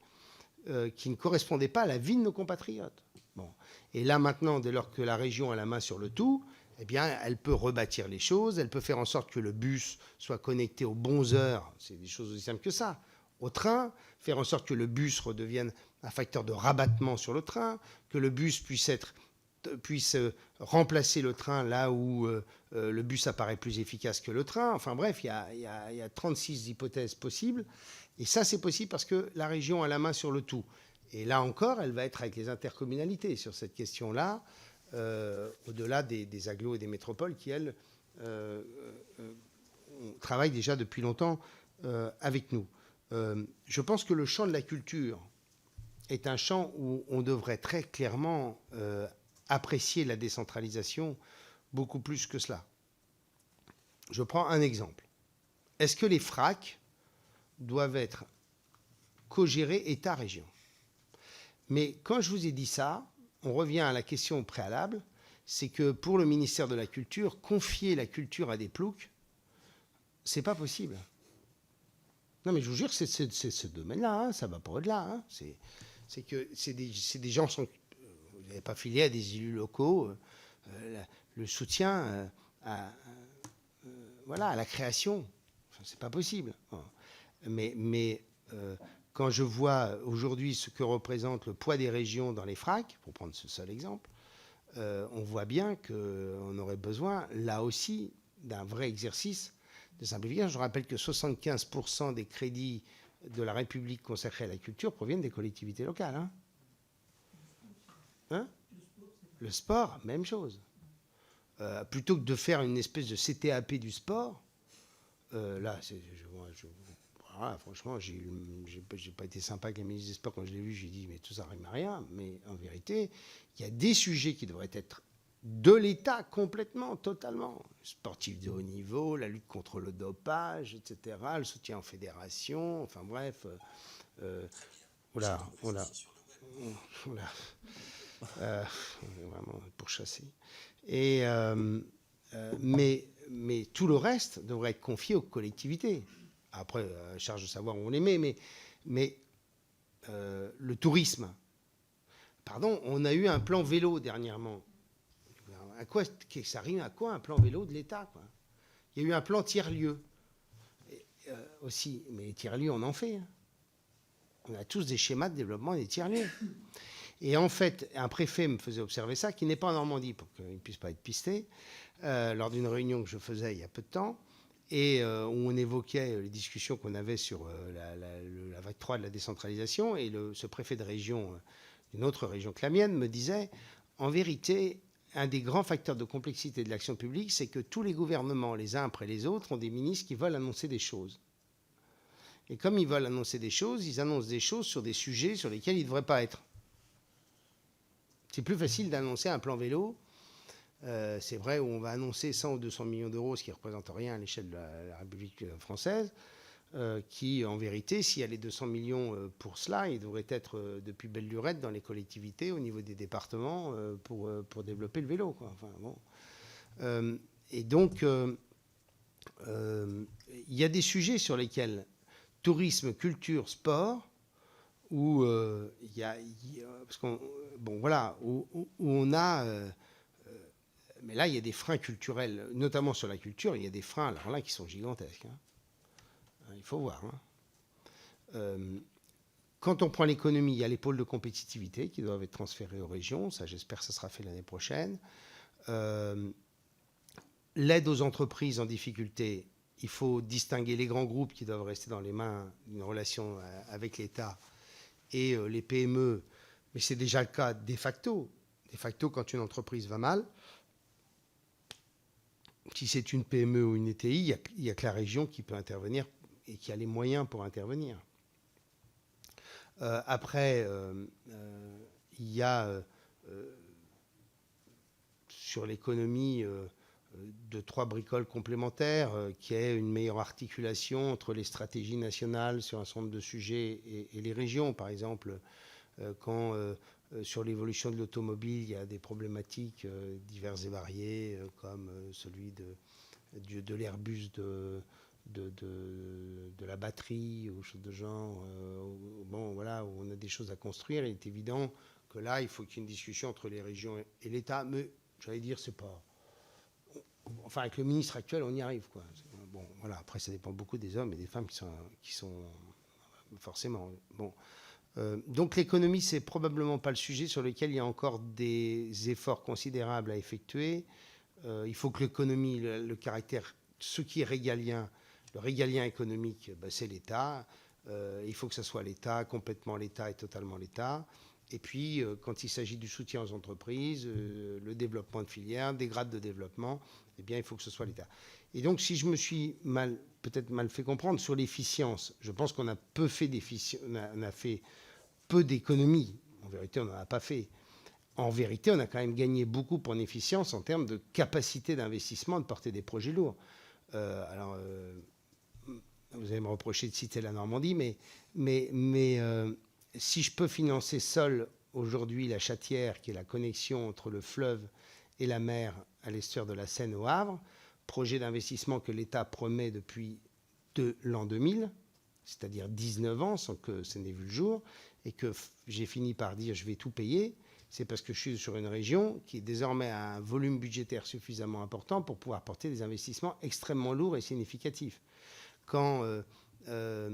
qui ne correspondaient pas à la vie de nos compatriotes. Bon. Et là, maintenant, dès lors que la région a la main sur le tout, eh bien, elle peut rebâtir les choses, elle peut faire en sorte que le bus soit connecté aux bonnes heures, c'est des choses aussi simples que ça, au train, faire en sorte que le bus redevienne un facteur de rabattement sur le train, que le bus puisse remplacer le train là où le bus apparaît plus efficace que le train. Enfin bref, il y a 36 hypothèses possibles. Et ça, c'est possible parce que la région a la main sur le tout. Et là encore, elle va être avec les intercommunalités sur cette question-là, au-delà des agglos et des métropoles qui, elles, travaillent déjà depuis longtemps avec nous. Je pense que le champ de la culture est un champ où on devrait très clairement apprécier la décentralisation beaucoup plus que cela. Je prends un exemple. Est-ce que les FRAC doivent être co-gérés État-région? Mais quand je vous ai dit ça, on revient à la question préalable, c'est que pour le ministère de la Culture, confier la culture à des ploucs, c'est pas possible. Non mais je vous jure, c'est ce domaine-là, hein, ça va pas au-delà. Hein. C'est que c'est des gens qui sont... Vous n'avez pas filé à des élus locaux le soutien voilà, la création, c'est pas possible. Mais quand je vois aujourd'hui ce que représente le poids des régions dans les FRAC, pour prendre ce seul exemple, on voit bien qu'on aurait besoin, là aussi, d'un vrai exercice de simplification. Je rappelle que 75% des crédits de la République consacrés à la culture proviennent des collectivités locales. Le sport, même chose. Plutôt que de faire une espèce de CTAP du sport, là, voilà, franchement, j'ai pas été sympa avec la ministre des Sports quand je l'ai vu. J'ai dit, mais tout ça rime à rien. Mais en vérité, il y a des sujets qui devraient être de l'État complètement, totalement. Sportifs de haut niveau, la lutte contre le dopage, etc., le soutien aux fédérations, enfin bref. Voilà. Vraiment pourchasser. Mais tout le reste devrait être confié aux collectivités. Après, charge de savoir où on les met, mais le tourisme. Pardon, on a eu un plan vélo dernièrement. À quoi ça rime à quoi un plan vélo de l'État, quoi? Il y a eu un plan tiers-lieu aussi, mais les tiers-lieux, on en fait. On a tous des schémas de développement des tiers-lieux. Et en fait, un préfet me faisait observer ça, qui n'est pas en Normandie, pour qu'il ne puisse pas être pisté, lors d'une réunion que je faisais il y a peu de temps, et où on évoquait les discussions qu'on avait sur la vague 3 de la décentralisation, et ce préfet de région, d'une autre région que la mienne, me disait, en vérité, un des grands facteurs de complexité de l'action publique, c'est que tous les gouvernements, les uns après les autres, ont des ministres qui veulent annoncer des choses. Et comme ils veulent annoncer des choses, ils annoncent des choses sur des sujets sur lesquels ils ne devraient pas être. C'est plus facile d'annoncer un plan vélo, c'est vrai, où on va annoncer 100 ou 200 millions d'euros, ce qui ne représente rien à l'échelle de la République française, qui, en vérité, s'il y a les 200 millions pour cela, il devrait être depuis belle lurette dans les collectivités, au niveau des départements, pour développer le vélo, quoi. Enfin, bon. Et donc, il y a des sujets sur lesquels tourisme, culture, sport, où il y a, parce qu'on, bon voilà, où on a, mais là il y a des freins culturels, notamment sur la culture, il y a des freins alors là qui sont gigantesques. Il faut voir. Quand on prend l'économie, il y a les pôles de compétitivité qui doivent être transférés aux régions. Ça, j'espère que ça sera fait l'année prochaine. L'aide aux entreprises en difficulté, il faut distinguer les grands groupes qui doivent rester dans les mains d'une relation avec l'État et les PME, mais c'est déjà le cas de facto. De facto, quand une entreprise va mal, si c'est une PME ou une ETI, il n'y a que la région qui peut intervenir et qui a les moyens pour intervenir. Après, il y a sur l'économie de 3 bricoles complémentaires, qui est une meilleure articulation entre les stratégies nationales sur un certain nombre de sujets et les régions. Par exemple, quand sur l'évolution de l'automobile, il y a des problématiques diverses et variées, comme celui de l'Airbus de la batterie ou choses de genre, bon, voilà, où on a des choses à construire. Il est évident que là, il faut qu'il y ait une discussion entre les régions et l'État. Mais j'allais dire, c'est pas... Enfin, avec le ministre actuel, on y arrive, quoi. Bon, voilà. Après, ça dépend beaucoup des hommes et des femmes qui sont forcément... Bon. Donc l'économie, c'est probablement pas le sujet sur lequel il y a encore des efforts considérables à effectuer. Il faut que l'économie, le caractère, ce qui est régalien, le régalien économique, c'est l'État. Il faut que ce soit l'État, complètement l'État et totalement l'État. Et puis, quand il s'agit du soutien aux entreprises, le développement de filières, des grades de développement, eh bien, il faut que ce soit l'État. Et donc, si je me suis peut-être mal fait comprendre sur l'efficience, je pense qu'on a on a fait peu d'économies. En vérité, on n'en a pas fait. En vérité, on a quand même gagné beaucoup en efficience en termes de capacité d'investissement, de porter des projets lourds. Alors, vous allez me reprocher de citer la Normandie, mais si je peux financer seul aujourd'hui la Chatière, qui est la connexion entre le fleuve et la mer à l'estuaire de la Seine au Havre, projet d'investissement que l'État promet depuis l'an 2000, c'est-à-dire 19 ans sans que ça n'ait vu le jour, et que j'ai fini par dire je vais tout payer. C'est parce que je suis sur une région qui désormais a un volume budgétaire suffisamment important pour pouvoir porter des investissements extrêmement lourds et significatifs. Quand je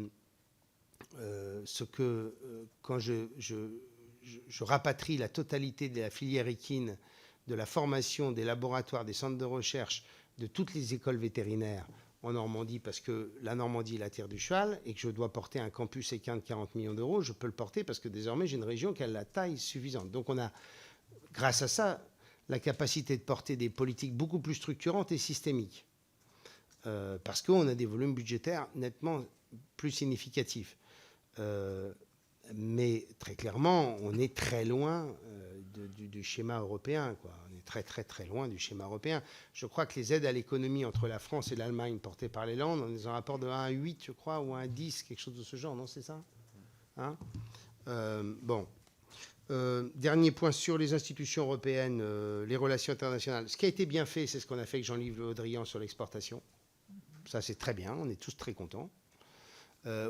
rapatrie la totalité de la filière équine, de la formation, des laboratoires, des centres de recherche, de toutes les écoles vétérinaires en Normandie, parce que la Normandie est la terre du cheval, et que je dois porter un campus équin de 40 millions d'euros, je peux le porter parce que désormais j'ai une région qui a la taille suffisante. Donc on a, grâce à ça, la capacité de porter des politiques beaucoup plus structurantes et systémiques. Parce qu'on a des volumes budgétaires nettement plus significatifs. Mais très clairement, on est très loin du schéma européen, quoi. On est très, très, très loin du schéma européen. Je crois que les aides à l'économie entre la France et l'Allemagne portées par les Landes, on est dans un rapport de 1 à 8, je crois, ou 1 à 10, quelque chose de ce genre, non, c'est ça, hein? Bon. Dernier point sur les institutions européennes, les relations internationales. Ce qui a été bien fait, c'est ce qu'on a fait avec Jean-Yves Le Drian sur l'exportation. Ça, c'est très bien, on est tous très contents.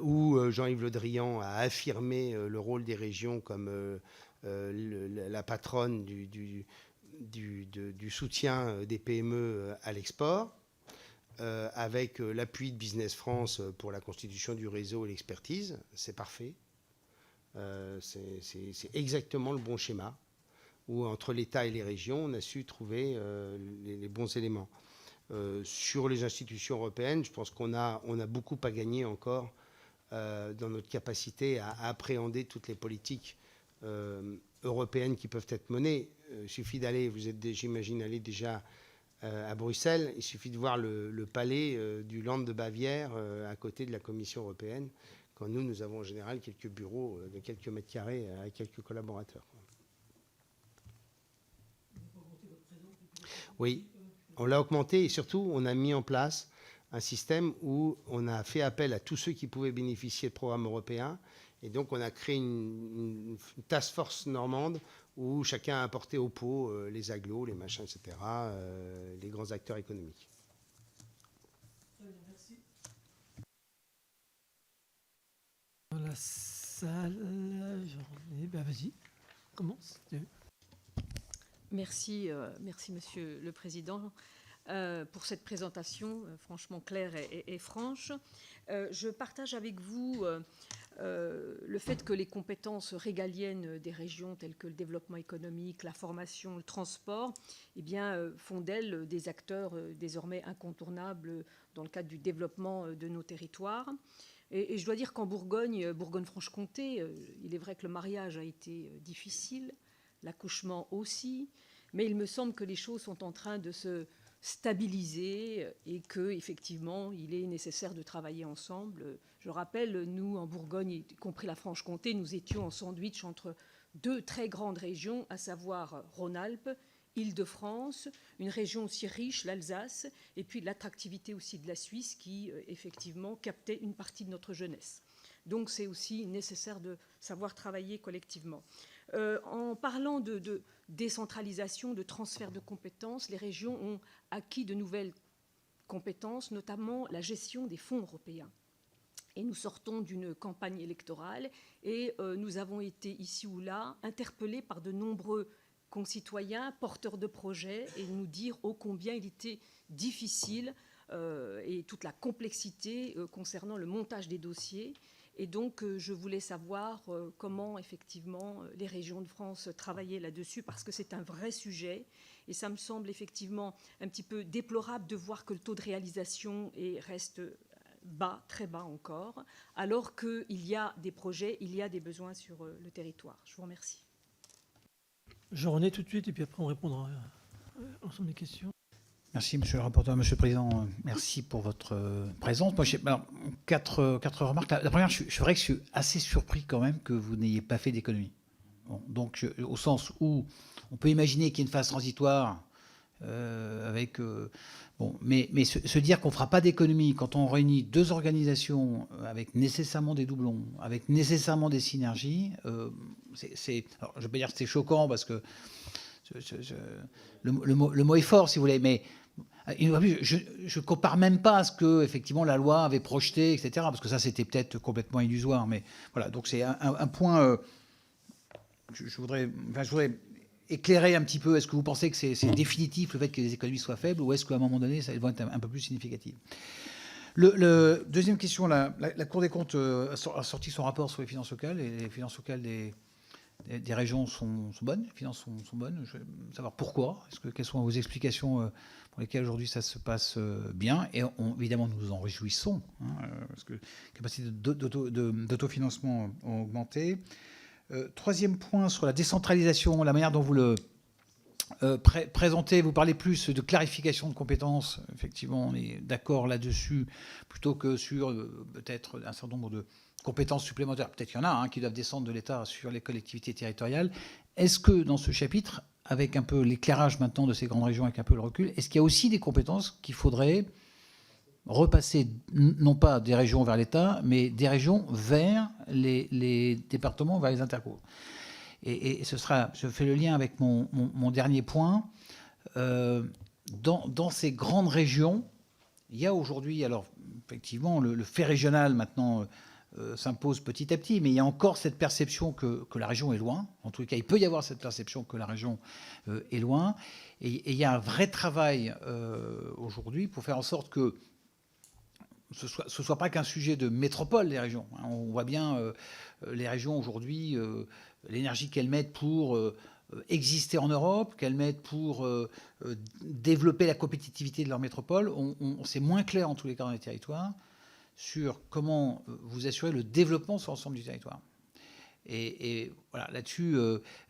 Où Jean-Yves Le Drian a affirmé le rôle des régions comme la patronne du soutien des PME à l'export, avec l'appui de Business France pour la constitution du réseau et l'expertise. C'est parfait. C'est exactement le bon schéma, où entre l'État et les régions, on a su trouver les bons éléments. Sur les institutions européennes, je pense qu'on a beaucoup à gagner encore dans notre capacité à appréhender toutes les politiques européennes qui peuvent être menées. Il suffit d'aller, vous êtes, j'imagine, allé déjà à Bruxelles, il suffit de voir le palais du Land de Bavière à côté de la Commission européenne, quand nous avons en général quelques bureaux de quelques mètres carrés avec quelques collaborateurs. Oui. On l'a augmenté et surtout, on a mis en place un système où on a fait appel à tous ceux qui pouvaient bénéficier de programmes européens. Et donc, on a créé une task force normande où chacun a apporté au pot les agglos, les machins, etc., les grands acteurs économiques. Merci. Dans la salle, ben vas-y, commence. Merci, merci Monsieur le Président pour cette présentation franchement claire et franche. Je partage avec vous le fait que les compétences régaliennes des régions telles que le développement économique, la formation, le transport, eh bien, font d'elles des acteurs désormais incontournables dans le cadre du développement de nos territoires. Et je dois dire qu'en Bourgogne-Franche-Comté, il est vrai que le mariage a été difficile, l'accouchement aussi, mais il me semble que les choses sont en train de se stabiliser et qu'effectivement, il est nécessaire de travailler ensemble. Je rappelle, nous, en Bourgogne, y compris la Franche-Comté, nous étions en sandwich entre deux très grandes régions, à savoir Rhône-Alpes, Île-de-France, une région aussi riche, l'Alsace, et puis l'attractivité aussi de la Suisse qui, effectivement, captait une partie de notre jeunesse. Donc, c'est aussi nécessaire de savoir travailler collectivement. En parlant de décentralisation, de transfert de compétences, les régions ont acquis de nouvelles compétences, notamment la gestion des fonds européens. Et nous sortons d'une campagne électorale et nous avons été ici ou là interpellés par de nombreux concitoyens, porteurs de projets, et nous dire ô combien il était difficile et toute la complexité concernant le montage des dossiers. Et donc, je voulais savoir comment, effectivement, les régions de France travaillaient là-dessus, parce que c'est un vrai sujet. Et ça me semble, effectivement, un petit peu déplorable de voir que le taux de réalisation reste bas, très bas encore, alors qu'il y a des projets, il y a des besoins sur le territoire. Je vous remercie. Je renais tout de suite, et puis après, on répondra à l'ensemble des questions. Merci, Monsieur le rapporteur. Monsieur le Président, merci pour votre présence. Moi, j'ai quatre remarques. La première, c'est vrai que je suis assez surpris quand même que vous n'ayez pas fait d'économie. Bon, donc, au sens où on peut imaginer qu'il y ait une phase transitoire avec... bon, mais se dire qu'on ne fera pas d'économie quand on réunit deux organisations avec nécessairement des doublons, avec nécessairement des synergies, alors, je ne vais pas dire que c'est choquant parce que le mot est fort, si vous voulez, mais je ne compare même pas à ce que effectivement la loi avait projeté, etc., parce que ça, c'était peut-être complètement illusoire. Mais voilà, donc c'est un point... Je voudrais éclairer un petit peu, est-ce que vous pensez que c'est définitif le fait que les économies soient faibles, ou est-ce qu'à un moment donné, elles vont être un peu plus significatives? Deuxième question, la Cour des comptes a sorti son rapport sur les finances locales, et les finances locales des régions sont bonnes, les finances sont bonnes. Je veux savoir pourquoi, quelles sont vos explications pour lesquelles aujourd'hui ça se passe bien, et évidemment nous nous en réjouissons, parce que la capacité d'autofinancement ont augmenté. Troisième point, sur la décentralisation, la manière dont vous le présentez, vous parlez plus de clarification de compétences. Effectivement, on est d'accord là-dessus, plutôt que sur peut-être un certain nombre de compétences supplémentaires. Peut-être qu'il y en a qui doivent descendre de l'État sur les collectivités territoriales. Est-ce que dans ce chapitre, avec un peu l'éclairage maintenant de ces grandes régions, avec un peu le recul, est-ce qu'il y a aussi des compétences qu'il faudrait repasser, non pas des régions vers l'État, mais des régions vers les départements, vers les intercos? Et ce sera, je fais le lien avec mon dernier point. Dans ces grandes régions, il y a aujourd'hui, alors effectivement, le fait régional maintenant s'impose petit à petit, mais il y a encore cette perception que la région est loin. En tout cas, il peut y avoir cette perception que la région est loin. Et il y a un vrai travail aujourd'hui pour faire en sorte que ce soit pas qu'un sujet de métropole, les régions. On voit bien les régions aujourd'hui, l'énergie qu'elles mettent pour exister en Europe, qu'elles mettent pour développer la compétitivité de leur métropole. C'est moins clair en tous les cas dans les territoires sur comment vous assurez le développement sur l'ensemble du territoire. Et voilà, là-dessus,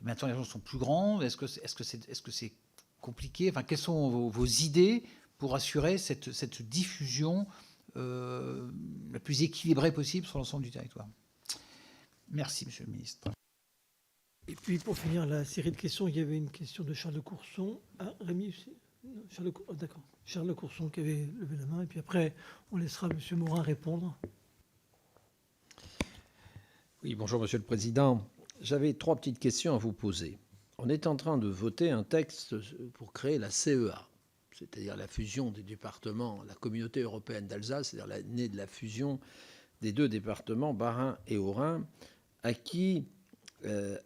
maintenant les régions sont plus grandes. Est-ce que c'est compliqué? Enfin, quelles sont vos idées pour assurer cette diffusion la plus équilibrée possible sur l'ensemble du territoire? Merci, Monsieur le Ministre. Et puis, pour finir la série de questions, il y avait une question de Charles Courson. Ah, Rémi aussi? D'accord. Charles Courson qui avait levé la main. Et puis après, on laissera Monsieur Morin répondre. Oui, bonjour Monsieur le Président. J'avais 3 petites questions à vous poser. On est en train de voter un texte pour créer la CEA, c'est-à-dire la fusion des départements, la communauté européenne d'Alsace, c'est-à-dire l'année de la fusion des 2 départements, Bas-Rhin et Haut-Rhin, à qui,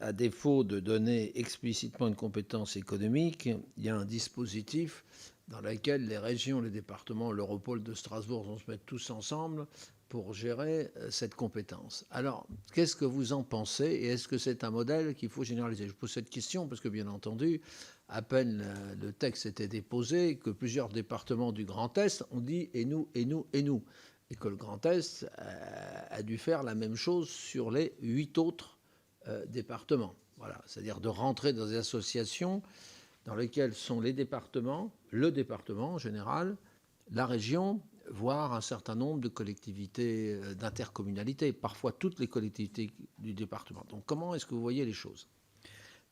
à défaut de donner explicitement une compétence économique, il y a un dispositif dans lequel les régions, les départements, l'Europole de Strasbourg vont se mettre tous ensemble pour gérer cette compétence. Alors, qu'est-ce que vous en pensez et est-ce que c'est un modèle qu'il faut généraliser? Je pose cette question parce que, bien entendu, à peine le texte était déposé, que plusieurs départements du Grand Est ont dit « et nous, et nous, et nous ». Et que le Grand Est a dû faire la même chose sur les 8 autres départements. Voilà, c'est-à-dire de rentrer dans des associations dans lesquelles sont les départements, le département en général, la région, voire un certain nombre de collectivités d'intercommunalité, parfois toutes les collectivités du département. Donc comment est-ce que vous voyez les choses?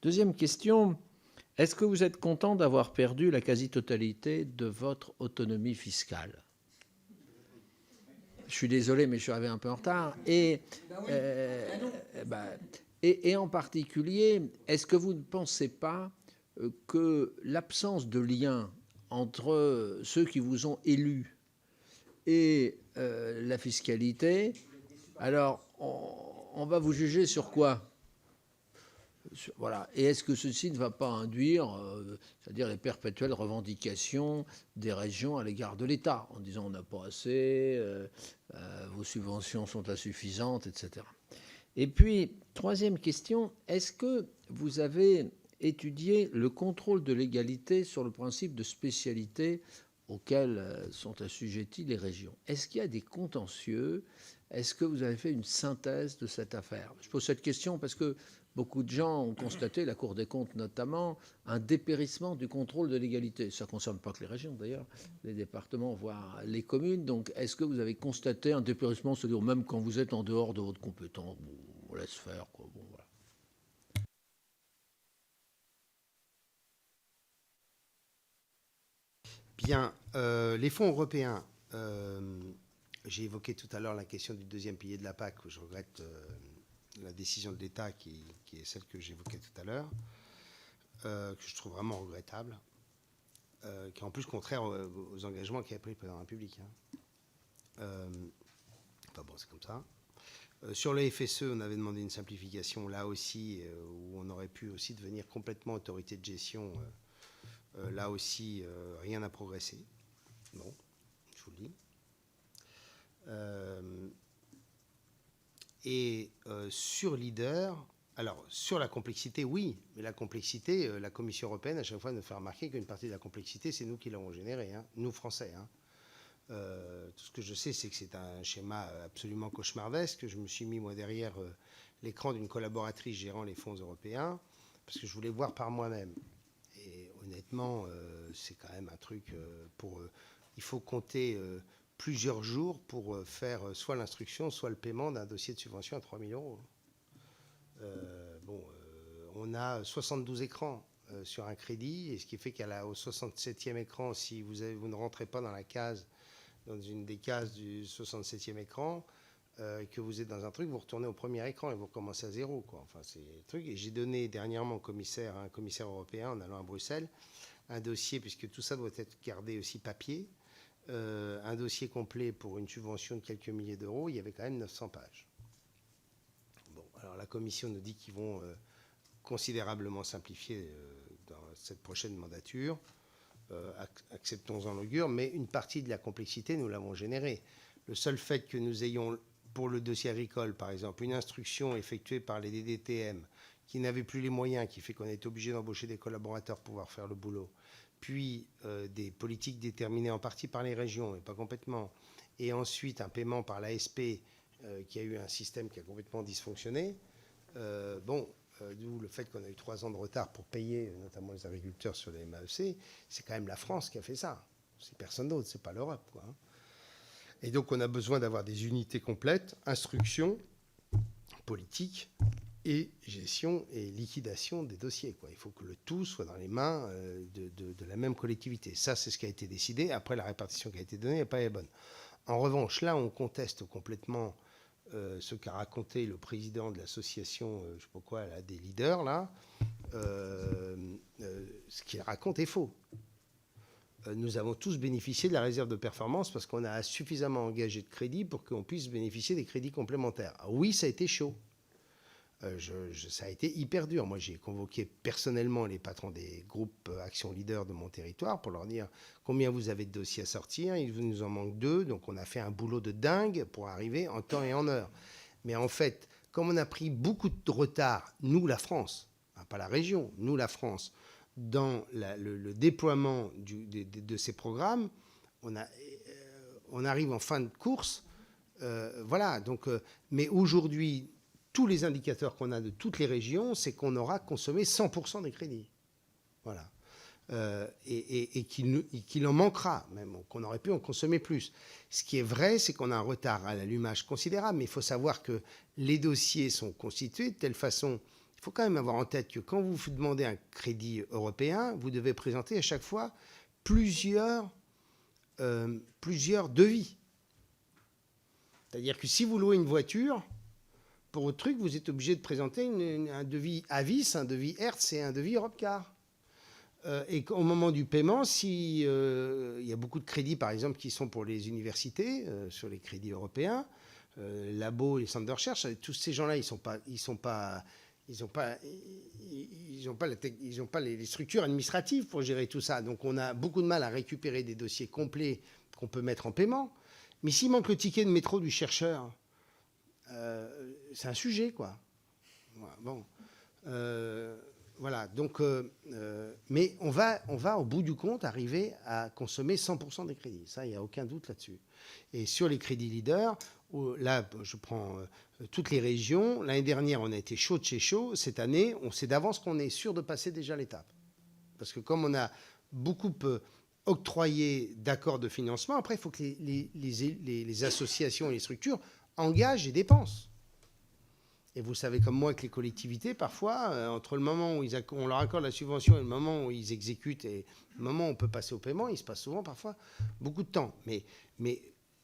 Deuxième question, est-ce que vous êtes content d'avoir perdu la quasi-totalité de votre autonomie fiscale? Je suis désolé, mais je suis arrivé un peu en retard. Et en particulier, est-ce que vous ne pensez pas que l'absence de lien entre ceux qui vous ont élus et la fiscalité, alors on va vous juger sur quoi? Voilà. Et est-ce que ceci ne va pas induire, c'est-à-dire les perpétuelles revendications des régions à l'égard de l'État, en disant on n'a pas assez, vos subventions sont insuffisantes, etc. Et puis, troisième question, est-ce que vous avez étudié le contrôle de légalité sur le principe de spécialité auxquels sont assujetties les régions? Est-ce qu'il y a des contentieux? Est-ce que vous avez fait une synthèse de cette affaire? Je pose cette question parce que beaucoup de gens ont constaté, la Cour des comptes notamment, un dépérissement du contrôle de légalité. Ça ne concerne pas que les régions d'ailleurs, les départements, voire les communes. Donc est-ce que vous avez constaté un dépérissement, c'est-à-dire même quand vous êtes en dehors de votre compétence, bon, on laisse faire, quoi. Bon, voilà. Bien, les fonds européens, j'ai évoqué tout à l'heure la question du 2e pilier de la PAC, où je regrette la décision de l'État qui est celle que j'évoquais tout à l'heure, que je trouve vraiment regrettable, qui est en plus contraire aux engagements qu'a pris le président de la République. Enfin bon, c'est comme ça. Sur le FSE, on avait demandé une simplification là aussi, où on aurait pu aussi devenir complètement autorité de gestion. Là aussi, rien n'a progressé. Bon, je vous le dis. Sur Leader, alors sur la complexité, oui, mais la complexité, la Commission européenne à chaque fois nous fait remarquer qu'une partie de la complexité, c'est nous qui l'avons générée, hein, nous Français. Hein. Tout ce que je sais, c'est que c'est un schéma absolument cauchemardesque. Je me suis mis, moi, derrière l'écran d'une collaboratrice gérant les fonds européens, parce que je voulais voir par moi-même. Et honnêtement, c'est quand même un truc il faut compter plusieurs jours pour faire soit l'instruction, soit le paiement d'un dossier de subvention à 3 000 €. On a 72 écrans sur un crédit, et ce qui fait qu'au 67e écran, si vous ne rentrez pas dans une des cases du 67e écran, que vous êtes dans un truc, vous retournez au premier écran et vous recommencez à zéro, quoi. Enfin, c'est le truc. Et j'ai donné dernièrement un commissaire européen, en allant à Bruxelles, un dossier, puisque tout ça doit être gardé aussi papier, un dossier complet pour une subvention de quelques milliers d'euros. Il y avait quand même 900 pages. Bon, alors la Commission nous dit qu'ils vont considérablement simplifier dans cette prochaine mandature. Acceptons-en l'augure, mais une partie de la complexité, nous l'avons générée. Le seul fait que nous ayons, pour le dossier agricole, par exemple, une instruction effectuée par les DDTM qui n'avaient plus les moyens, qui fait qu'on est obligé d'embaucher des collaborateurs pour pouvoir faire le boulot, puis des politiques déterminées en partie par les régions, et pas complètement, et ensuite un paiement par l'ASP qui a eu un système qui a complètement dysfonctionné. D'où le fait qu'on a eu 3 ans de retard pour payer, notamment les agriculteurs sur les MAEC, c'est quand même la France qui a fait ça. C'est personne d'autre, c'est pas l'Europe, quoi. Et donc on a besoin d'avoir des unités complètes, instruction, politique et gestion et liquidation des dossiers, quoi. Il faut que le tout soit dans les mains de la même collectivité. Ça, c'est ce qui a été décidé. Après, la répartition qui a été donnée n'est pas bonne. En revanche, là, on conteste complètement ce qu'a raconté le président de l'association, je ne sais pas quoi, là, des leaders, là. Ce qu'il raconte est faux. Nous avons tous bénéficié de la réserve de performance parce qu'on a suffisamment engagé de crédits pour qu'on puisse bénéficier des crédits complémentaires. Alors oui, ça a été chaud. Ça a été hyper dur. Moi, j'ai convoqué personnellement les patrons des groupes Action Leader de mon territoire pour leur dire combien vous avez de dossiers à sortir. Il nous en manque 2, donc on a fait un boulot de dingue pour arriver en temps et en heure. Mais en fait, comme on a pris beaucoup de retard, nous, la France, pas la région, nous, la France, dans le déploiement de ces programmes, on arrive en fin de course. Voilà. Donc, mais aujourd'hui, tous les indicateurs qu'on a de toutes les régions, c'est qu'on aura consommé 100% des crédits. Voilà. Et qu'il en manquera, même, qu'on aurait pu en consommer plus. Ce qui est vrai, c'est qu'on a un retard à l'allumage considérable, mais il faut savoir que les dossiers sont constitués de telle façon. Il faut quand même avoir en tête que quand vous demandez un crédit européen, vous devez présenter à chaque fois plusieurs devis. C'est-à-dire que si vous louez une voiture, pour votre truc, vous êtes obligé de présenter un devis Avis, un devis Hertz et un devis Europcar. Et au moment du paiement, il y a beaucoup de crédits, par exemple, qui sont pour les universités, sur les crédits européens, labos, les centres de recherche, tous ces gens-là, ils n'ont pas les structures administratives pour gérer tout ça. Donc on a beaucoup de mal à récupérer des dossiers complets qu'on peut mettre en paiement. Mais s'il manque le ticket de métro du chercheur, c'est un sujet, quoi. Bon, voilà. Donc, mais on va au bout du compte arriver à consommer 100% des crédits. Ça, il n'y a aucun doute là-dessus. Et sur les crédits leaders, là, je prends toutes les régions. L'année dernière, on a été chaud de chez chaud. Cette année, on sait d'avance qu'on est sûr de passer déjà l'étape. Parce que comme on a beaucoup octroyé d'accords de financement, après, il faut que les associations et les structures engagent et dépensent. Et vous savez comme moi que les collectivités, parfois, entre le moment où on leur accorde la subvention et le moment où ils exécutent et le moment où on peut passer au paiement, il se passe souvent parfois beaucoup de temps. Mais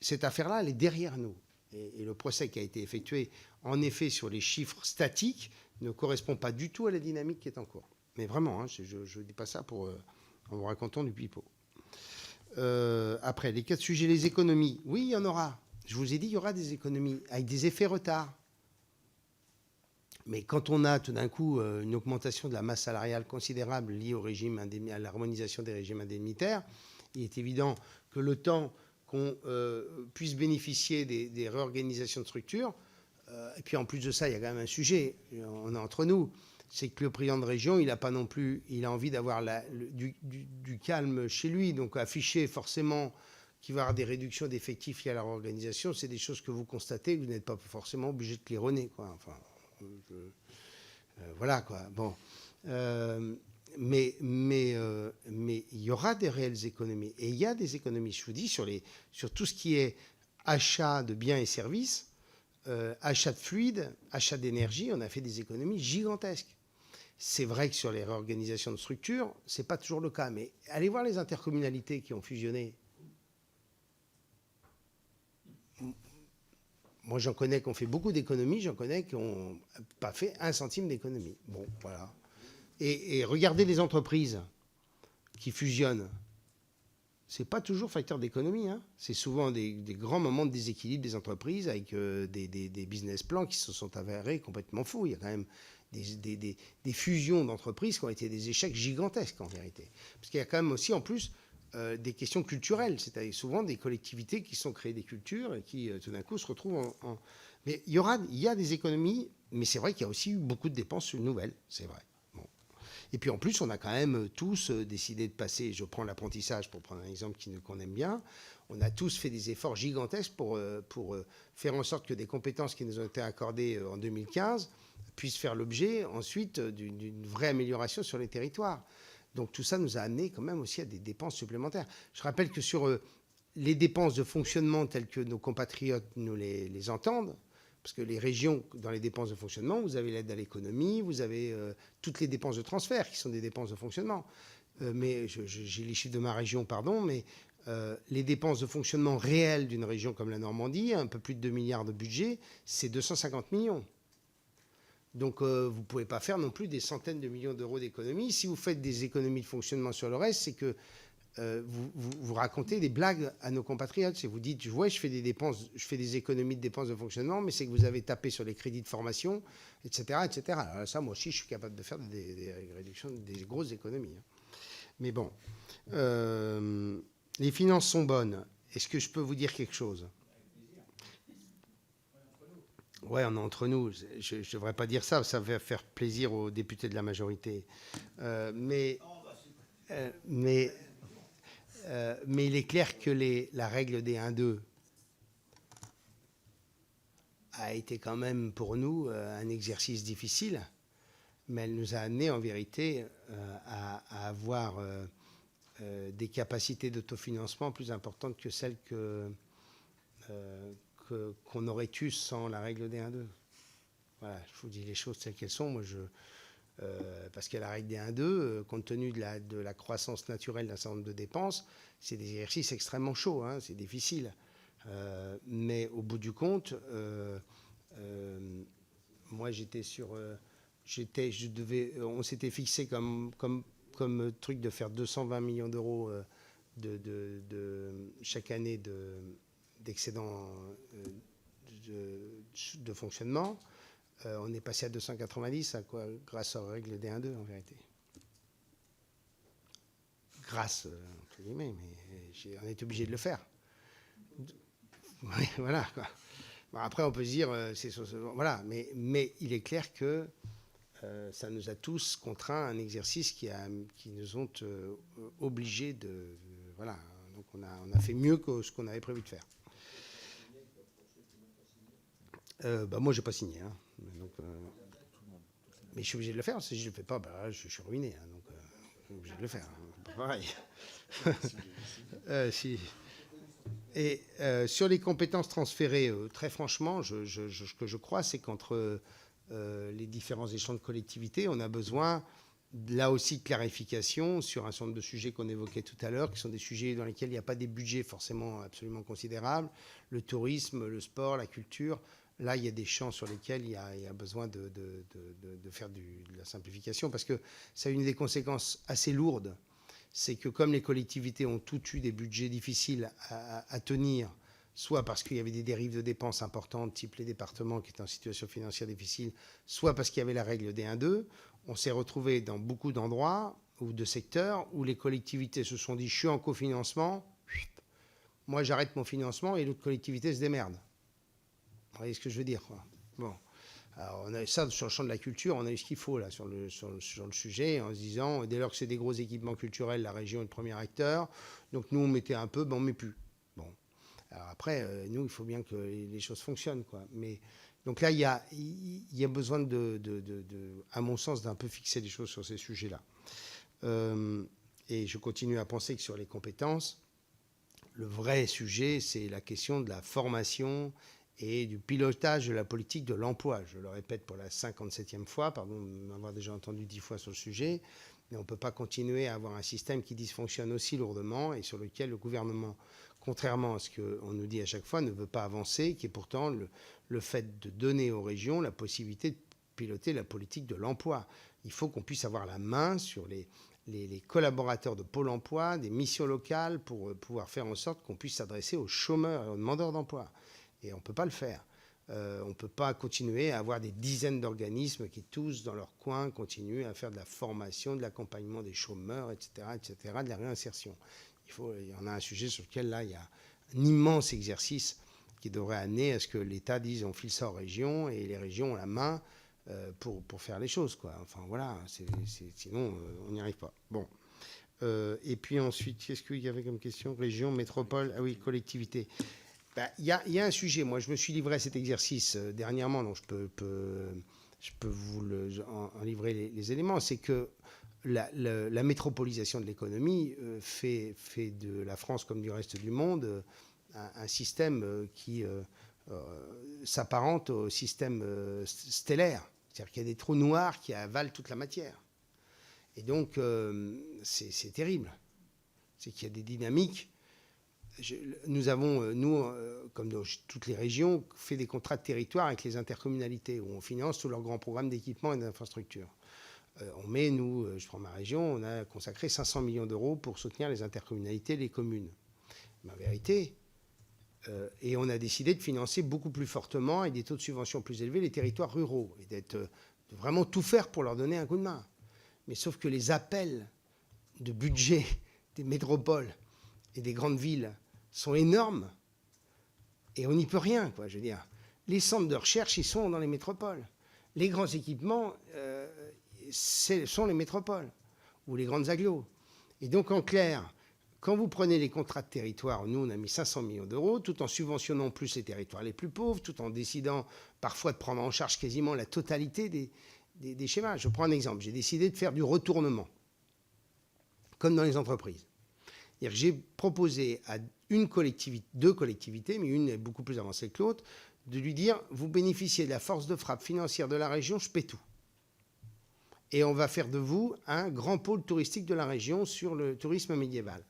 cette affaire-là, elle est derrière nous. Et le procès qui a été effectué, en effet, sur les chiffres statiques, ne correspond pas du tout à la dynamique qui est en cours. Mais vraiment, hein, je ne dis pas ça en vous racontant du pipeau. Après, les 4 sujets, les économies. Oui, il y en aura. Je vous ai dit, il y aura des économies avec des effets retard. Mais quand on a tout d'un coup une augmentation de la masse salariale considérable liée au régime à l'harmonisation des régimes indemnitaires, il est évident que le temps qu'on puisse bénéficier des réorganisations de structures, et puis en plus de ça, il y a quand même un sujet, on est entre nous, c'est que le président de région, il a pas non plus, il a envie d'avoir du calme chez lui, donc afficher forcément qu'il va y avoir des réductions d'effectifs liées à la réorganisation, c'est des choses que vous constatez, que vous n'êtes pas forcément obligé de claironner, quoi. Enfin, voilà, quoi. Bon. Mais il y aura des réelles économies. Et il y a des économies, je vous dis, sur tout ce qui est achat de biens et services, achat de fluides, achat d'énergie, on a fait des économies gigantesques. C'est vrai que sur les réorganisations de structures, ce n'est pas toujours le cas. Mais allez voir les intercommunalités qui ont fusionné. Moi, j'en connais qui ont fait beaucoup d'économies, j'en connais qui n'ont pas fait un centime d'économie. Bon, voilà. Et regardez les entreprises qui fusionnent. Ce n'est pas toujours facteur d'économie. Hein. C'est souvent des grands moments de déséquilibre des entreprises avec des business plans qui se sont avérés complètement fous. Il y a quand même des fusions d'entreprises qui ont été des échecs gigantesques en vérité. Parce qu'il y a quand même aussi en plus des questions culturelles. C'est-à-dire souvent des collectivités qui sont créées des cultures et qui tout d'un coup se retrouvent en... Mais il y a des économies, mais c'est vrai qu'il y a aussi eu beaucoup de dépenses nouvelles, c'est vrai. Et puis en plus, on a quand même tous décidé de passer, je prends l'apprentissage pour prendre un exemple qu'on aime bien, on a tous fait des efforts gigantesques pour faire en sorte que des compétences qui nous ont été accordées en 2015 puissent faire l'objet ensuite d'une vraie amélioration sur les territoires. Donc tout ça nous a amené quand même aussi à des dépenses supplémentaires. Je rappelle que sur les dépenses de fonctionnement telles que nos compatriotes nous les entendent, parce que les régions, dans les dépenses de fonctionnement, vous avez l'aide à l'économie, vous avez toutes les dépenses de transfert qui sont des dépenses de fonctionnement. Mais j'ai les chiffres de ma région, pardon, mais les dépenses de fonctionnement réelles d'une région comme la Normandie, un peu plus de 2 milliards de budget, c'est 250 millions. Donc vous ne pouvez pas faire non plus des centaines de millions d'euros d'économies. Si vous faites des économies de fonctionnement sur le reste, c'est que vous racontez des blagues à nos compatriotes. Si vous dites, ouais, je fais des économies de dépenses de fonctionnement, mais c'est que vous avez tapé sur les crédits de formation, etc., etc. Alors ça, moi aussi, je suis capable de faire des réductions, des grosses économies. Mais bon, les finances sont bonnes. Est-ce que je peux vous dire quelque chose ? Ouais, on est entre nous. Je ne devrais pas dire ça, ça va faire plaisir aux députés de la majorité. Mais il est clair que la règle des 1-2 a été quand même pour nous un exercice difficile, mais elle nous a amené en vérité à avoir des capacités d'autofinancement plus importantes que celles qu'on aurait eu sans la règle des 1-2. Voilà, je vous dis les choses telles qu'elles sont. Moi, parce que la règle des 1-2, compte tenu de la croissance naturelle d'un certain nombre de dépenses, c'est des exercices extrêmement chauds, hein, c'est difficile. Mais au bout du compte, moi j'étais sur... on s'était fixé comme truc de faire 220 millions d'euros chaque année d'excédent de fonctionnement. On est passé à 290 grâce aux règles des 1-2 en vérité. Grâce, entre guillemets, mais on est obligé de le faire. Oui, voilà, quoi. Bon, après, on peut se dire, voilà, mais il est clair que ça nous a tous contraints à un exercice qui nous ont obligés de... Voilà, donc on a fait mieux que ce qu'on avait prévu de faire. Moi, je n'ai pas signé. Hein. Donc, mais je suis obligé de le faire. Si je ne le fais pas, je suis ruiné. Hein, donc, je suis obligé de le faire. Hein. Pareil. Si. Et sur les compétences transférées, très franchement, ce que je crois, c'est qu'entre les différents échelons de collectivité, on a besoin, là aussi, de clarification sur un certain nombre de sujets qu'on évoquait tout à l'heure, qui sont des sujets dans lesquels il n'y a pas des budgets forcément absolument considérables. Le tourisme, le sport, la culture. Là, il y a des champs sur lesquels il y a besoin de faire de la simplification, parce que ça a une des conséquences assez lourdes. C'est que comme les collectivités ont toutes eu des budgets difficiles à tenir soit parce qu'il y avait des dérives de dépenses importantes, type les départements qui étaient en situation financière difficile, soit parce qu'il y avait la règle des 1-2. On s'est retrouvé dans beaucoup d'endroits ou de secteurs où les collectivités se sont dit « je suis en cofinancement, moi j'arrête mon financement et l'autre collectivité se démerde ». Vous voyez ce que je veux dire, quoi. Bon. Alors, on a ça sur le champ de la culture, on a eu ce qu'il faut là sur le sujet, en se disant dès lors que c'est des gros équipements culturels, la région est le premier acteur. Donc nous on mettait un peu, ben on met plus. Bon. Alors après, nous il faut bien que les choses fonctionnent, quoi. Mais donc là il y a besoin à mon sens, d'un peu fixer les choses sur ces sujets-là. Et je continue à penser que sur les compétences, le vrai sujet c'est la question de la formation et du pilotage de la politique de l'emploi. Je le répète pour la 57e fois, pardon de m'avoir déjà entendu 10 fois sur le sujet, mais on ne peut pas continuer à avoir un système qui dysfonctionne aussi lourdement et sur lequel le gouvernement, contrairement à ce qu'on nous dit à chaque fois, ne veut pas avancer, qui est pourtant le fait de donner aux régions la possibilité de piloter la politique de l'emploi. Il faut qu'on puisse avoir la main sur les collaborateurs de Pôle emploi, des missions locales, pour pouvoir faire en sorte qu'on puisse s'adresser aux chômeurs et aux demandeurs d'emploi. Et on ne peut pas le faire. On ne peut pas continuer à avoir des dizaines d'organismes qui tous, dans leur coin, continuent à faire de la formation, de l'accompagnement des chômeurs, etc., de la réinsertion. Il y en a un sujet sur lequel, là, il y a un immense exercice qui devrait amener à ce que l'État dise on file ça aux régions et les régions ont la main pour faire les choses, quoi. Enfin, voilà, sinon, on n'y arrive pas. Bon. Et puis ensuite, qu'est-ce qu'il y avait comme question? Région, métropole, ah oui, collectivité. Il y a un sujet, moi je me suis livré à cet exercice dernièrement, donc je peux vous en livrer les éléments, c'est que la métropolisation de l'économie fait de la France comme du reste du monde un système qui s'apparente au système stellaire, c'est-à-dire qu'il y a des trous noirs qui avalent toute la matière. Et donc c'est terrible, c'est qu'il y a des dynamiques. Nous avons, comme dans toutes les régions, fait des contrats de territoire avec les intercommunalités où on finance tous leurs grands programmes d'équipement et d'infrastructure. Je prends ma région, on a consacré 500 millions d'euros pour soutenir les intercommunalités, les communes. Mais en vérité, et on a décidé de financer beaucoup plus fortement et des taux de subvention plus élevés les territoires ruraux et de vraiment tout faire pour leur donner un coup de main. Mais sauf que les appels de budget des métropoles et des grandes villes sont énormes et on n'y peut rien, quoi. Je veux dire, les centres de recherche, ils sont dans les métropoles. Les grands équipements, sont les métropoles ou les grandes agglos. Et donc, en clair, quand vous prenez les contrats de territoire, nous, on a mis 500 millions d'euros, tout en subventionnant plus les territoires les plus pauvres, tout en décidant parfois de prendre en charge quasiment la totalité des schémas. Je prends un exemple. J'ai décidé de faire du retournement, comme dans les entreprises. J'ai proposé à deux collectivités, mais une est beaucoup plus avancée que l'autre, de lui dire « vous bénéficiez de la force de frappe financière de la région, je paie tout. Et on va faire de vous un grand pôle touristique de la région sur le tourisme médiéval. »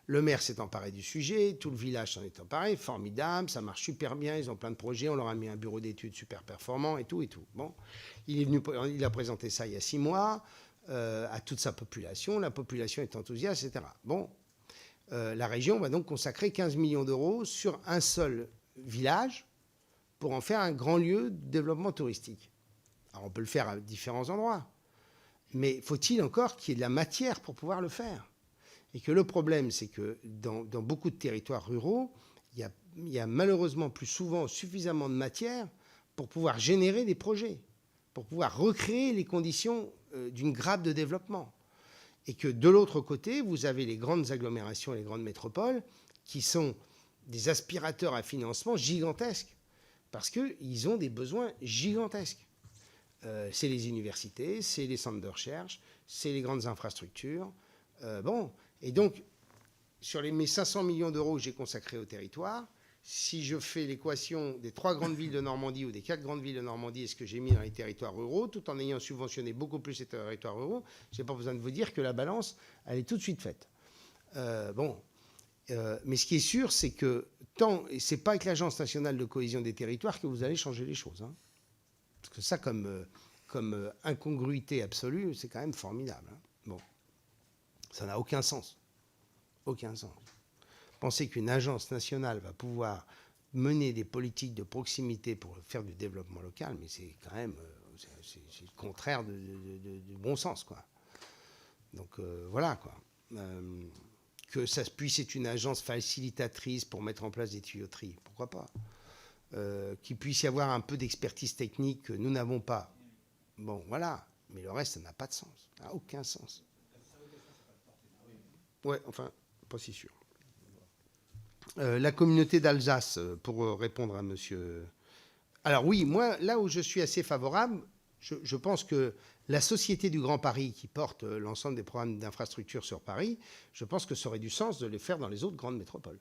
Le maire s'est emparé du sujet, tout le village s'en est emparé, formidable, ça marche super bien, ils ont plein de projets, on leur a mis un bureau d'études super performant et tout. Bon, il a présenté ça il y a 6 mois à toute sa population, la population est enthousiaste, etc. Bon. La région va donc consacrer 15 millions d'euros sur un seul village pour en faire un grand lieu de développement touristique. Alors on peut le faire à différents endroits, mais faut-il encore qu'il y ait de la matière pour pouvoir le faire? Et que le problème, c'est que dans beaucoup de territoires ruraux, il y a malheureusement plus souvent suffisamment de matière pour pouvoir générer des projets, pour pouvoir recréer les conditions d'une grappe de développement. Et que de l'autre côté, vous avez les grandes agglomérations et les grandes métropoles qui sont des aspirateurs à financement gigantesques parce qu'ils ont des besoins gigantesques. C'est les universités, c'est les centres de recherche, c'est les grandes infrastructures. Et donc, sur mes 500 millions d'euros que j'ai consacrés au territoire, si je fais l'équation des 3 grandes villes de Normandie ou des 4 grandes villes de Normandie et ce que j'ai mis dans les territoires ruraux, tout en ayant subventionné beaucoup plus les territoires ruraux, je n'ai pas besoin de vous dire que la balance, elle est tout de suite faite. Mais ce qui est sûr, c'est que ce n'est pas avec l'Agence nationale de cohésion des territoires que vous allez changer les choses. Hein. Parce que ça, comme incongruité absolue, c'est quand même formidable. Hein. Bon. Ça n'a aucun sens. Aucun sens. Penser qu'une agence nationale va pouvoir mener des politiques de proximité pour faire du développement local, mais c'est quand même c'est le contraire du bon sens, quoi. Donc voilà, quoi. Que ça puisse être une agence facilitatrice pour mettre en place des tuyauteries, pourquoi pas. Qu'il puisse y avoir un peu d'expertise technique que nous n'avons pas. Bon, voilà. Mais le reste, ça n'a pas de sens. Ça n'a aucun sens. Ouais, enfin, pas si sûr. La communauté d'Alsace, pour répondre à monsieur... Alors oui, moi, là où je suis assez favorable, je pense que la Société du Grand Paris, qui porte l'ensemble des programmes d'infrastructure sur Paris, je pense que ça aurait du sens de les faire dans les autres grandes métropoles.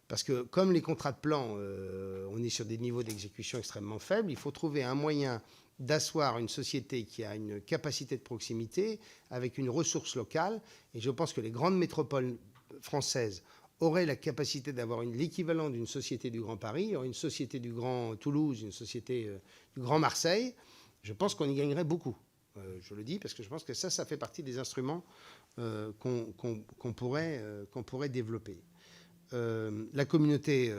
Parce que comme les contrats de plan, on est sur des niveaux d'exécution extrêmement faibles, il faut trouver un moyen d'asseoir une société qui a une capacité de proximité avec une ressource locale. Et je pense que les grandes métropoles françaises auraient la capacité d'avoir l'équivalent d'une société du Grand Paris, une société du Grand Toulouse, une société du Grand Marseille. Je pense qu'on y gagnerait beaucoup. Je le dis parce que je pense que ça fait partie des instruments qu'on pourrait développer. La communauté,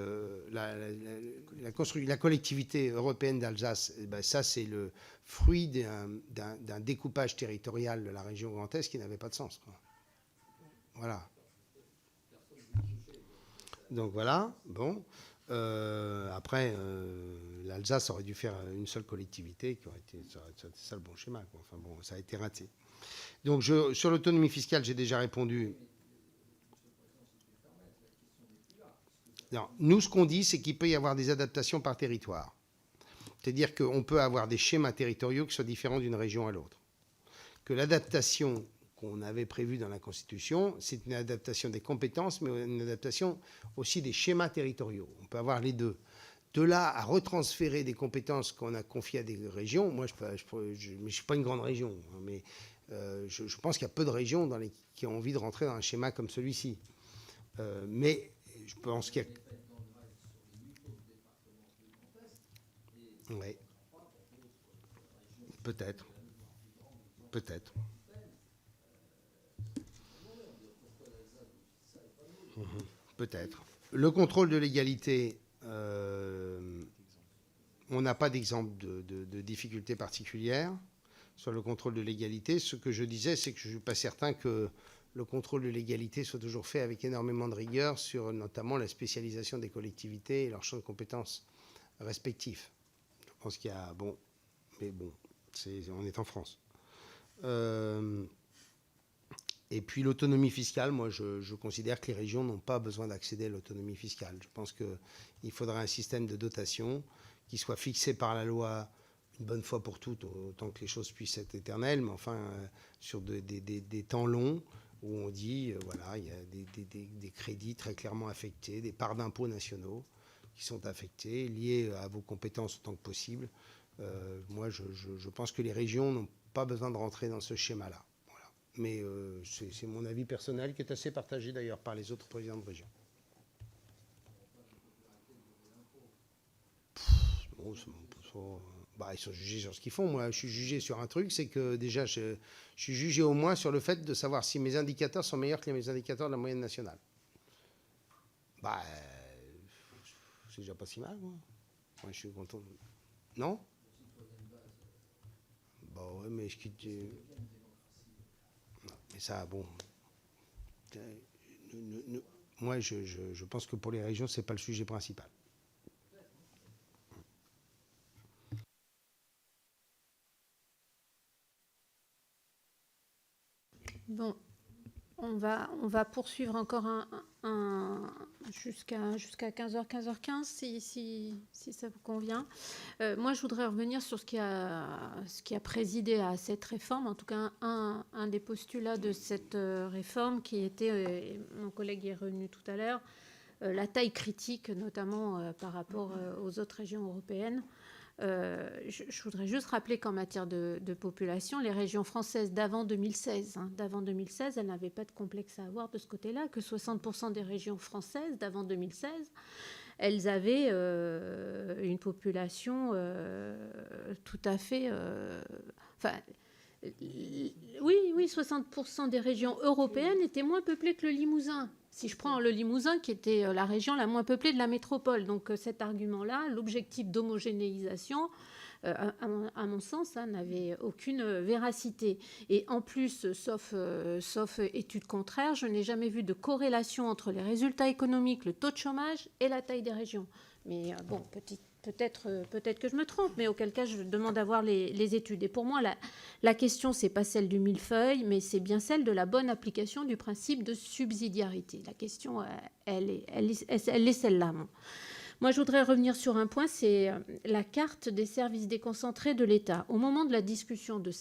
la collectivité européenne d'Alsace, ça c'est le fruit d'un découpage territorial de la région Grand Est qui n'avait pas de sens, quoi. Voilà. Donc voilà, bon. Après, l'Alsace aurait dû faire une seule collectivité, qui aurait été ça le bon schéma, quoi. Enfin bon, ça a été raté. Donc sur l'autonomie fiscale, j'ai déjà répondu. Non, nous, ce qu'on dit, c'est qu'il peut y avoir des adaptations par territoire. C'est-à-dire qu'on peut avoir des schémas territoriaux qui soient différents d'une région à l'autre. Que l'adaptation qu'on avait prévue dans la Constitution, c'est une adaptation des compétences, mais une adaptation aussi des schémas territoriaux. On peut avoir les deux. De là à retransférer des compétences qu'on a confiées à des régions, moi, je ne suis pas une grande région, mais je pense qu'il y a peu de régions qui ont envie de rentrer dans un schéma comme celui-ci. Mais je pense qu'il y a... Oui. Peut-être. Peut-être. Peut-être. Le contrôle de légalité, on n'a pas d'exemple de difficultés particulières sur le contrôle de légalité. Ce que je disais, c'est que je ne suis pas certain que le contrôle de légalité soit toujours fait avec énormément de rigueur sur notamment la spécialisation des collectivités et leur champ de compétences respectifs. Je pense qu'il y a... Bon, mais bon, on est en France. Et puis l'autonomie fiscale, moi je considère que les régions n'ont pas besoin d'accéder à l'autonomie fiscale. Je pense qu'il faudrait un système de dotation qui soit fixé par la loi une bonne fois pour toutes, autant que les choses puissent être éternelles, mais enfin sur des temps longs, où on dit, voilà, il y a des crédits très clairement affectés, des parts d'impôts nationaux qui sont affectés, liés à vos compétences autant que possible. Moi, je pense que les régions n'ont pas besoin de rentrer dans ce schéma-là. Voilà. Mais c'est mon avis personnel qui est assez partagé d'ailleurs par les autres présidents de région. Bon, ils sont jugés sur ce qu'ils font. Moi, je suis jugé sur un truc, c'est que déjà, je suis jugé au moins sur le fait de savoir si mes indicateurs sont meilleurs que les indicateurs de la moyenne nationale. C'est déjà pas si mal, moi. Moi, je suis content. Non ? Bon, ouais, mais je quitte... Non, mais ça, bon... Moi, je pense que pour les régions, c'est pas le sujet principal. Bon, on va poursuivre encore jusqu'à 15h, 15h15, si ça vous convient. Moi, je voudrais revenir sur ce qui a présidé à cette réforme, en tout cas un des postulats de cette réforme qui était, mon collègue y est revenu tout à l'heure, la taille critique, notamment par rapport aux autres régions européennes. Je voudrais juste rappeler qu'en matière de population, les régions françaises d'avant 2016, elles n'avaient pas de complexe à avoir de ce côté-là, que 60% des régions françaises d'avant 2016, elles avaient une population tout à fait... oui, 60% des régions européennes étaient moins peuplées que le Limousin. Si je prends le Limousin, qui était la région la moins peuplée de la métropole, donc cet argument-là, l'objectif d'homogénéisation, à mon sens, n'avait aucune véracité. Et en plus, sauf étude contraire, je n'ai jamais vu de corrélation entre les résultats économiques, le taux de chômage et la taille des régions. Mais bon, peut-être que je me trompe, mais auquel cas, je demande à voir les études. Et pour moi, la question, ce n'est pas celle du millefeuille, mais c'est bien celle de la bonne application du principe de subsidiarité. La question, elle est celle-là. Moi, je voudrais revenir sur un point, c'est la carte des services déconcentrés de l'État. Au moment de la discussion de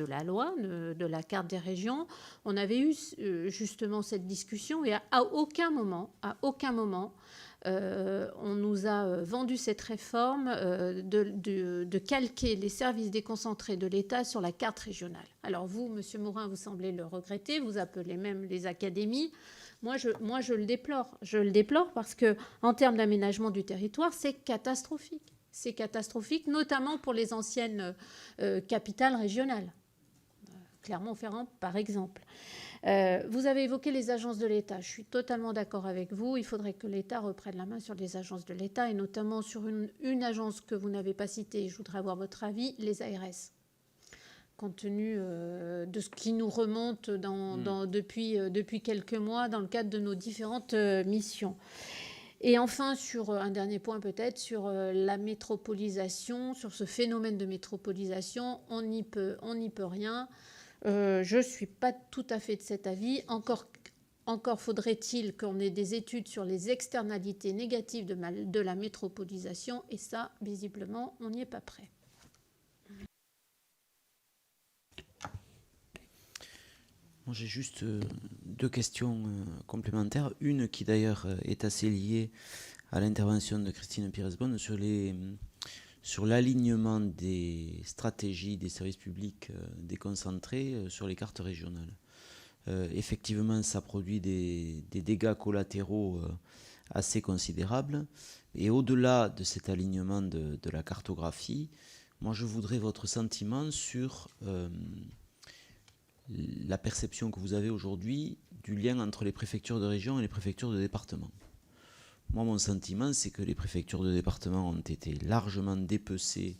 la loi, de la carte des régions, on avait eu justement cette discussion et à aucun moment, on nous a vendu cette réforme de calquer les services déconcentrés de l'État sur la carte régionale. Alors vous, Monsieur Morin, vous semblez le regretter, vous appelez même les académies. Moi, je le déplore. Je le déplore parce que, en termes d'aménagement du territoire, c'est catastrophique. C'est catastrophique, notamment pour les anciennes capitales régionales. Clermont-Ferrand, par exemple. Vous avez évoqué les agences de l'État. Je suis totalement d'accord avec vous. Il faudrait que l'État reprenne la main sur les agences de l'État et notamment sur une agence que vous n'avez pas citée. Je voudrais avoir votre avis, les ARS. Compte tenu de ce qui nous remonte depuis quelques mois dans le cadre de nos différentes missions. Et enfin, sur un dernier point peut-être, sur la métropolisation, sur ce phénomène de métropolisation, on n'y peut rien. Je ne suis pas tout à fait de cet avis. Encore faudrait-il qu'on ait des études sur les externalités négatives de la métropolisation, et ça, visiblement, on n'y est pas prêt. J'ai juste deux questions complémentaires. Une qui d'ailleurs est assez liée à l'intervention de Christine Pires-Beaune sur l'alignement des stratégies des services publics déconcentrés sur les cartes régionales. Effectivement, ça produit des dégâts collatéraux assez considérables. Et au-delà de cet alignement de la cartographie, moi je voudrais votre sentiment sur la perception que vous avez aujourd'hui du lien entre les préfectures de région et les préfectures de département. Moi, mon sentiment, c'est que les préfectures de département ont été largement dépecées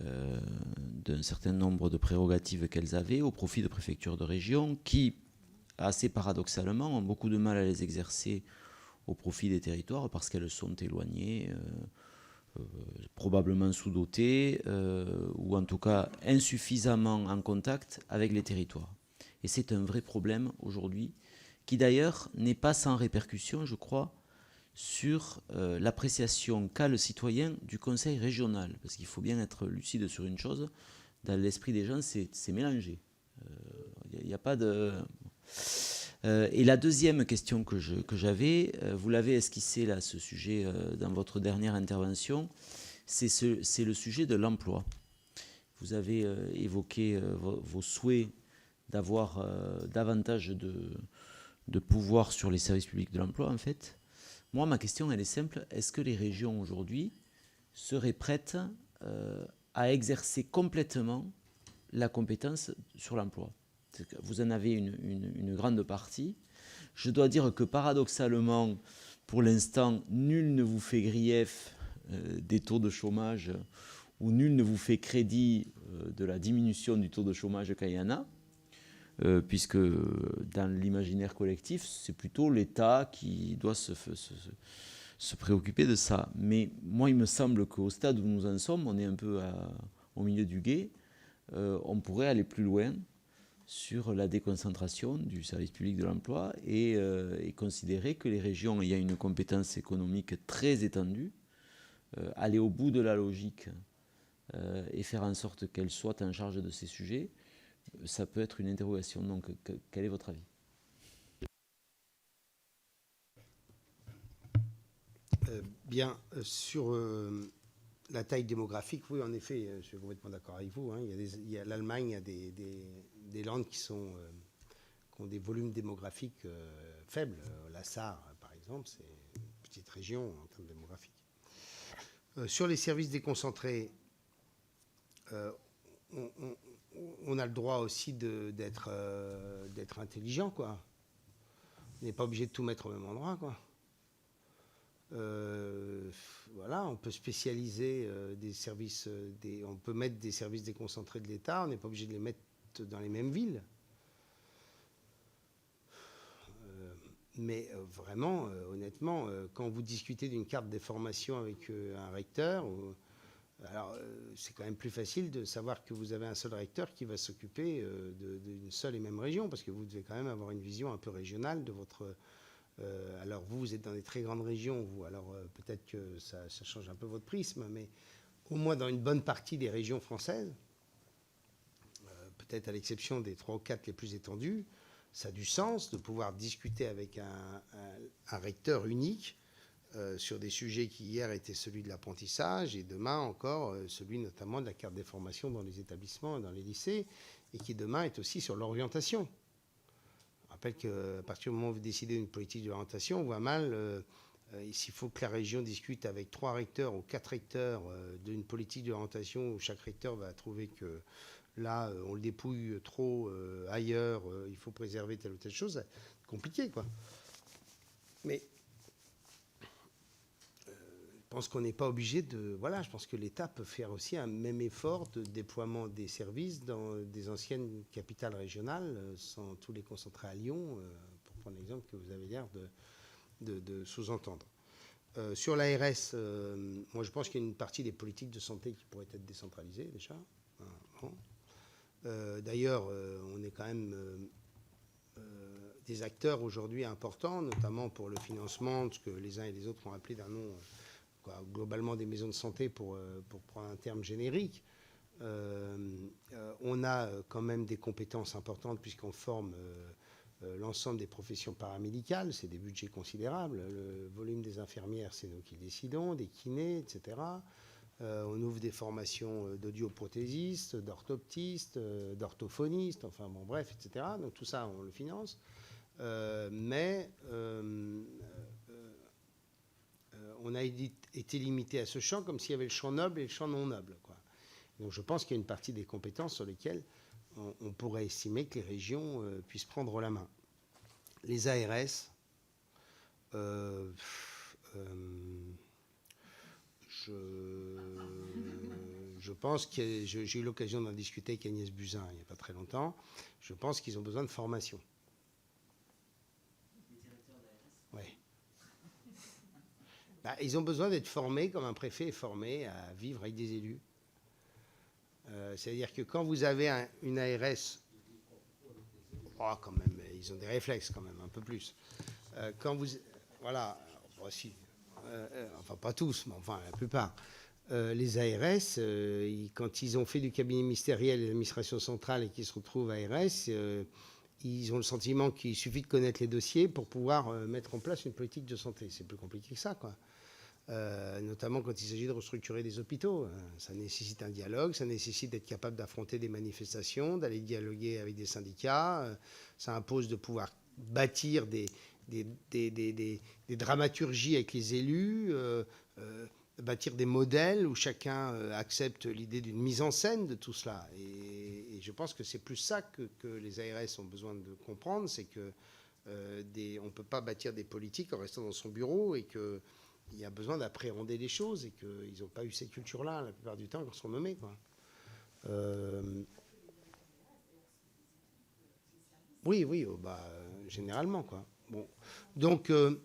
d'un certain nombre de prérogatives qu'elles avaient au profit de préfectures de région qui, assez paradoxalement, ont beaucoup de mal à les exercer au profit des territoires parce qu'elles sont éloignées, probablement sous-dotées ou en tout cas insuffisamment en contact avec les territoires. Et c'est un vrai problème aujourd'hui qui d'ailleurs n'est pas sans répercussion, je crois, sur l'appréciation qu'a le citoyen du conseil régional. Parce qu'il faut bien être lucide sur une chose, dans l'esprit des gens, c'est mélangé. Il n'y a pas de... et la deuxième question que j'avais, vous l'avez esquissé là, ce sujet, dans votre dernière intervention, c'est le sujet de l'emploi. Vous avez évoqué vos souhaits d'avoir davantage de pouvoir sur les services publics de l'emploi, en fait. Moi, ma question, elle est simple. Est-ce que les régions, aujourd'hui, seraient prêtes à exercer complètement la compétence sur l'emploi ? Vous en avez une grande partie. Je dois dire que, paradoxalement, pour l'instant, nul ne vous fait grief des taux de chômage ou nul ne vous fait crédit de la diminution du taux de chômage quand il y en a. Puisque dans l'imaginaire collectif, c'est plutôt l'État qui doit se préoccuper de ça. Mais moi, il me semble qu'au stade où nous en sommes, on est un peu au milieu du gué, on pourrait aller plus loin sur la déconcentration du service public de l'emploi et considérer que les régions ayant une compétence économique très étendue, aller au bout de la logique et faire en sorte qu'elles soient en charge de ces sujets, ça peut être une interrogation. Donc, quel est votre avis ? Sur la taille démographique, oui, en effet, je suis complètement d'accord avec vous. Hein. L'Allemagne a des landes qui ont des volumes démographiques faibles. La Sarre, par exemple, c'est une petite région en termes démographiques. Sur les services déconcentrés, on a le droit aussi d'être intelligent, quoi. On n'est pas obligé de tout mettre au même endroit, quoi. Voilà, on peut spécialiser des services, on peut mettre des services déconcentrés de l'État, on n'est pas obligé de les mettre dans les mêmes villes. Mais vraiment, honnêtement, quand vous discutez d'une carte des formations avec un recteur, alors c'est quand même plus facile de savoir que vous avez un seul recteur qui va s'occuper d'une seule et même région, parce que vous devez quand même avoir une vision un peu régionale de votre... alors vous êtes dans des très grandes régions, vous, alors peut-être que ça change un peu votre prisme, mais au moins dans une bonne partie des régions françaises, peut-être à l'exception des 3 ou 4 les plus étendues, ça a du sens de pouvoir discuter avec un recteur unique sur des sujets qui hier étaient celui de l'apprentissage et demain encore celui notamment de la carte des formations dans les établissements, dans les lycées, et qui demain est aussi sur l'orientation. Je rappelle qu'à partir du moment où vous décidez d'une politique d'orientation, on voit mal s'il faut que la région discute avec 3 recteurs ou 4 recteurs d'une politique d'orientation où chaque recteur va trouver que là, on le dépouille trop ailleurs, il faut préserver telle ou telle chose. C'est compliqué, quoi. Mais je pense qu'on n'est pas obligé de... Voilà, je pense que l'État peut faire aussi un même effort de déploiement des services dans des anciennes capitales régionales, sans tous les concentrer à Lyon, pour prendre l'exemple que vous avez l'air de sous-entendre. Sur l'ARS, moi je pense qu'il y a une partie des politiques de santé qui pourraient être décentralisées déjà. Bon. D'ailleurs, on est quand même des acteurs aujourd'hui importants, notamment pour le financement de ce que les uns et les autres ont appelé d'un nom, globalement des maisons de santé pour prendre un terme générique. On a quand même des compétences importantes puisqu'on forme l'ensemble des professions paramédicales, c'est des budgets considérables. Le volume des infirmières, c'est nous qui le décidons, des kinés, etc. On ouvre des formations d'audioprothésistes, d'orthoptistes, d'orthophonistes, enfin bon, bref, etc. Donc tout ça, on le finance. Mais on a été limité à ce champ comme s'il y avait le champ noble et le champ non noble, quoi. Donc je pense qu'il y a une partie des compétences sur lesquelles on pourrait estimer que les régions puissent prendre la main. Les ARS, je pense que j'ai eu l'occasion d'en discuter avec Agnès Buzyn il n'y a pas très longtemps. Je pense qu'ils ont besoin de formation. Oui. Ils ont besoin d'être formés comme un préfet est formé à vivre avec des élus. C'est-à-dire que quand vous avez une ARS, quand même, ils ont des réflexes quand même, un peu plus. Quand vous... Voilà, voici. Enfin, pas tous, mais enfin, la plupart. Les ARS, quand ils ont fait du cabinet ministériel et de l'administration centrale et qu'ils se retrouvent ARS, ils ont le sentiment qu'il suffit de connaître les dossiers pour pouvoir mettre en place une politique de santé. C'est plus compliqué que ça, quoi. Notamment quand il s'agit de restructurer des hôpitaux. Ça nécessite un dialogue, ça nécessite d'être capable d'affronter des manifestations, d'aller dialoguer avec des syndicats. Ça impose de pouvoir bâtir des dramaturgies avec les élus, bâtir des modèles où chacun accepte l'idée d'une mise en scène de tout cela. Et je pense que c'est plus ça que les ARS ont besoin de comprendre, c'est que on ne peut pas bâtir des politiques en restant dans son bureau et qu'il y a besoin d'appréhender les choses et qu'ils n'ont pas eu cette culture-là la plupart du temps quand ils sont nommés, quoi. Oui, généralement, quoi. Bon. Donc, ce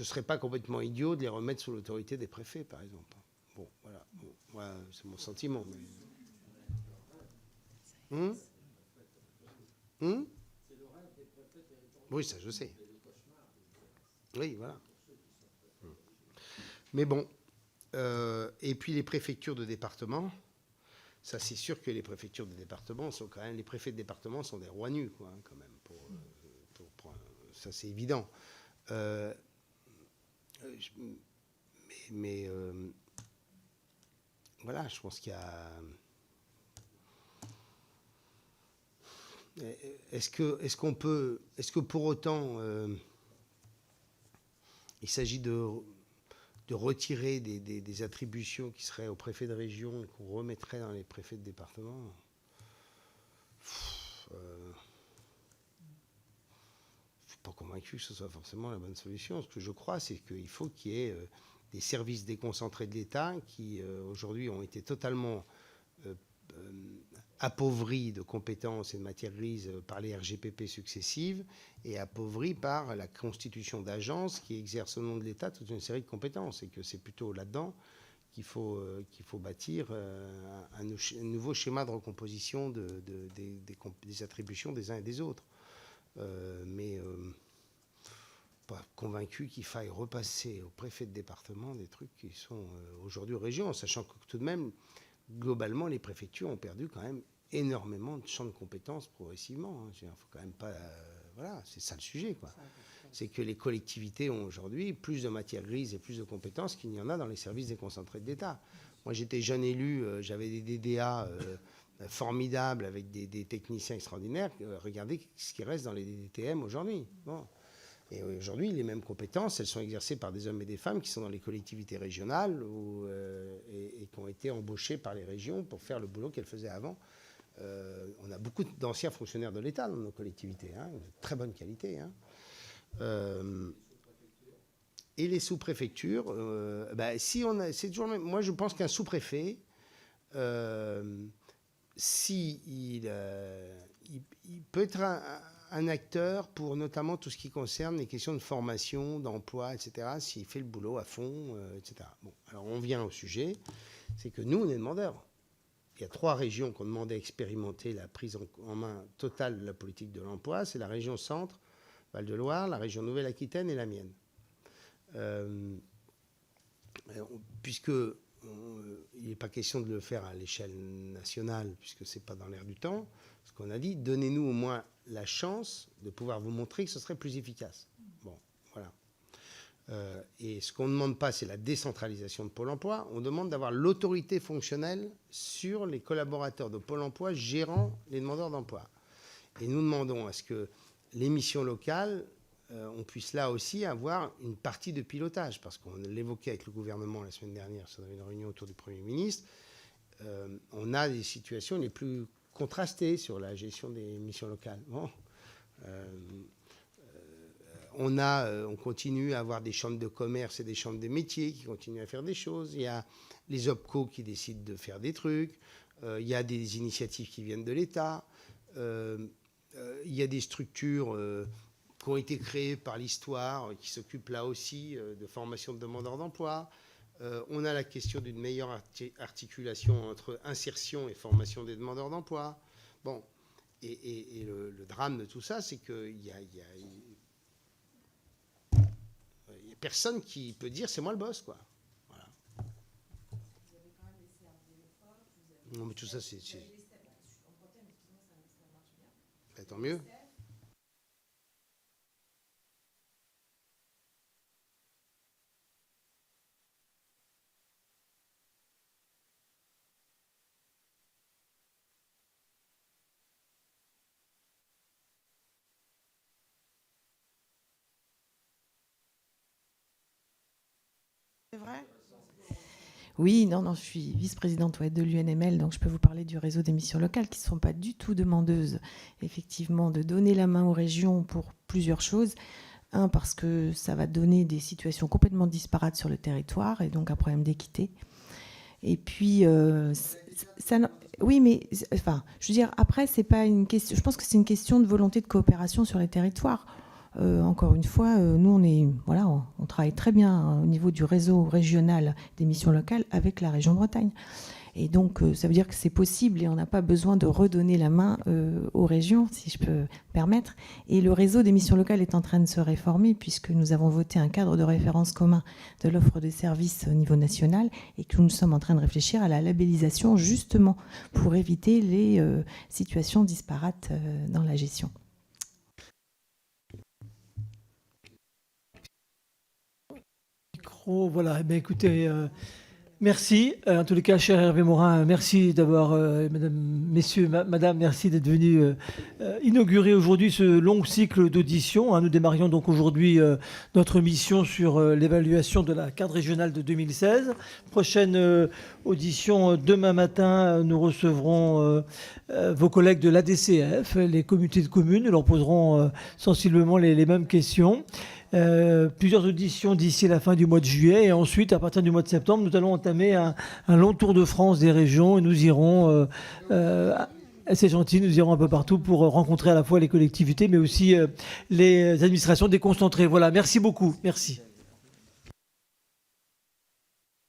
ne serait pas complètement idiot de les remettre sous l'autorité des préfets, par exemple. Bon, voilà. Bon, voilà, c'est mon sentiment. Mais... Oui, ça, je sais. Oui, voilà. Mais bon. Et puis les préfectures de département, ça c'est sûr que les préfectures de département sont quand même... Les préfets de département sont des rois nus, quoi, hein, quand même. Ça c'est évident. Mais voilà, je pense qu'il y a... Est-ce que pour autant il s'agit de retirer des attributions qui seraient aux préfets de région et qu'on remettrait dans les préfets de département? pas convaincu que ce soit forcément la bonne solution. Ce que je crois, c'est qu'il faut qu'il y ait des services déconcentrés de l'État qui, aujourd'hui, ont été totalement appauvris de compétences et de matières grises par les RGPP successives et appauvris par la constitution d'agences qui exercent au nom de l'État toute une série de compétences. Et que c'est plutôt là-dedans qu'il faut bâtir un nouveau schéma de recomposition des attributions des uns et des autres. Mais pas convaincu qu'il faille repasser au préfet de département des trucs qui sont aujourd'hui aux régions, sachant que tout de même, globalement, les préfectures ont perdu quand même énormément de champs de compétences progressivement. Il ne faut quand même pas... voilà, c'est ça le sujet, quoi. C'est que les collectivités ont aujourd'hui plus de matières grises et plus de compétences qu'il n'y en a dans les services déconcentrés de l'État. Moi, j'étais jeune élu, j'avais des DDA formidables avec des techniciens extraordinaires. Regardez ce qui reste dans les DDTM aujourd'hui. Bon. Et aujourd'hui, les mêmes compétences, elles sont exercées par des hommes et des femmes qui sont dans les collectivités régionales et qui ont été embauchés par les régions pour faire le boulot qu'elles faisaient avant. On a beaucoup d'anciens fonctionnaires de l'État dans nos collectivités, de très bonne qualité. Et les sous-préfectures, si on a, c'est toujours le même. Moi, je pense qu'un sous-préfet, il peut être un acteur pour notamment tout ce qui concerne les questions de formation, d'emploi, etc., s'il fait le boulot à fond, etc. Bon, alors on vient au sujet, c'est que nous, on est demandeurs. Il y a 3 régions qui ont demandé à expérimenter la prise en main totale de la politique de l'emploi. C'est la région Centre, Val-de-Loire, la région Nouvelle-Aquitaine et la mienne. Puisque il n'est pas question de le faire à l'échelle nationale, puisque ce n'est pas dans l'air du temps, ce qu'on a dit, donnez-nous au moins la chance de pouvoir vous montrer que ce serait plus efficace. Bon, voilà. Et ce qu'on ne demande pas, c'est la décentralisation de Pôle emploi. On demande d'avoir l'autorité fonctionnelle sur les collaborateurs de Pôle emploi gérant les demandeurs d'emploi. Et nous demandons à ce que les missions locales, on puisse là aussi avoir une partie de pilotage, parce qu'on l'évoquait avec le gouvernement la semaine dernière sur une réunion autour du Premier ministre. On a des situations les plus contrastées sur la gestion des missions locales. Bon. On continue à avoir des chambres de commerce et des chambres de métiers qui continuent à faire des choses. Il y a les OPCO qui décident de faire des trucs. Il y a des initiatives qui viennent de l'État. Il y a des structures qui ont été créées par l'histoire, qui s'occupent là aussi de formation de demandeurs d'emploi. On a la question d'une meilleure articulation entre insertion et formation des demandeurs d'emploi. Bon, et le drame de tout ça, c'est qu'il y a personne qui peut dire c'est moi le boss, quoi. Voilà. Non, mais tout ça, c'est... Tant mieux. C'est vrai ? Oui, non, je suis vice-présidente de l'UNML, donc je peux vous parler du réseau des missions locales qui ne sont pas du tout demandeuses, effectivement, de donner la main aux régions pour plusieurs choses. Un, parce que ça va donner des situations complètement disparates sur le territoire et donc un problème d'équité. Et puis, oui, mais enfin, je veux dire, après, c'est pas une question. Je pense que c'est une question de volonté de coopération sur les territoires. Encore une fois, nous, on travaille très bien au niveau du réseau régional des missions locales avec la région Bretagne. Et donc, ça veut dire que c'est possible et on n'a pas besoin de redonner la main aux régions, si je peux me permettre. Et le réseau des missions locales est en train de se réformer puisque nous avons voté un cadre de référence commun de l'offre de services au niveau national et que nous sommes en train de réfléchir à la labellisation justement pour éviter les situations disparates dans la gestion. Voilà, eh bien, écoutez, Merci. En tous les cas, cher Hervé Morin, merci d'avoir, madame, merci d'être venu inaugurer aujourd'hui ce long cycle d'auditions. Nous démarrions donc aujourd'hui notre mission sur l'évaluation de la carte régionale de 2016. Prochaine audition demain matin, nous recevrons vos collègues de l'ADCF, les communautés de communes. Nous leur poserons sensiblement les mêmes questions. Plusieurs auditions d'ici la fin du mois de juillet, et ensuite à partir du mois de septembre nous allons entamer un long tour de France des régions, et nous irons c'est gentil, nous irons un peu partout pour rencontrer à la fois les collectivités mais aussi les administrations déconcentrées. Voilà, merci beaucoup. Merci.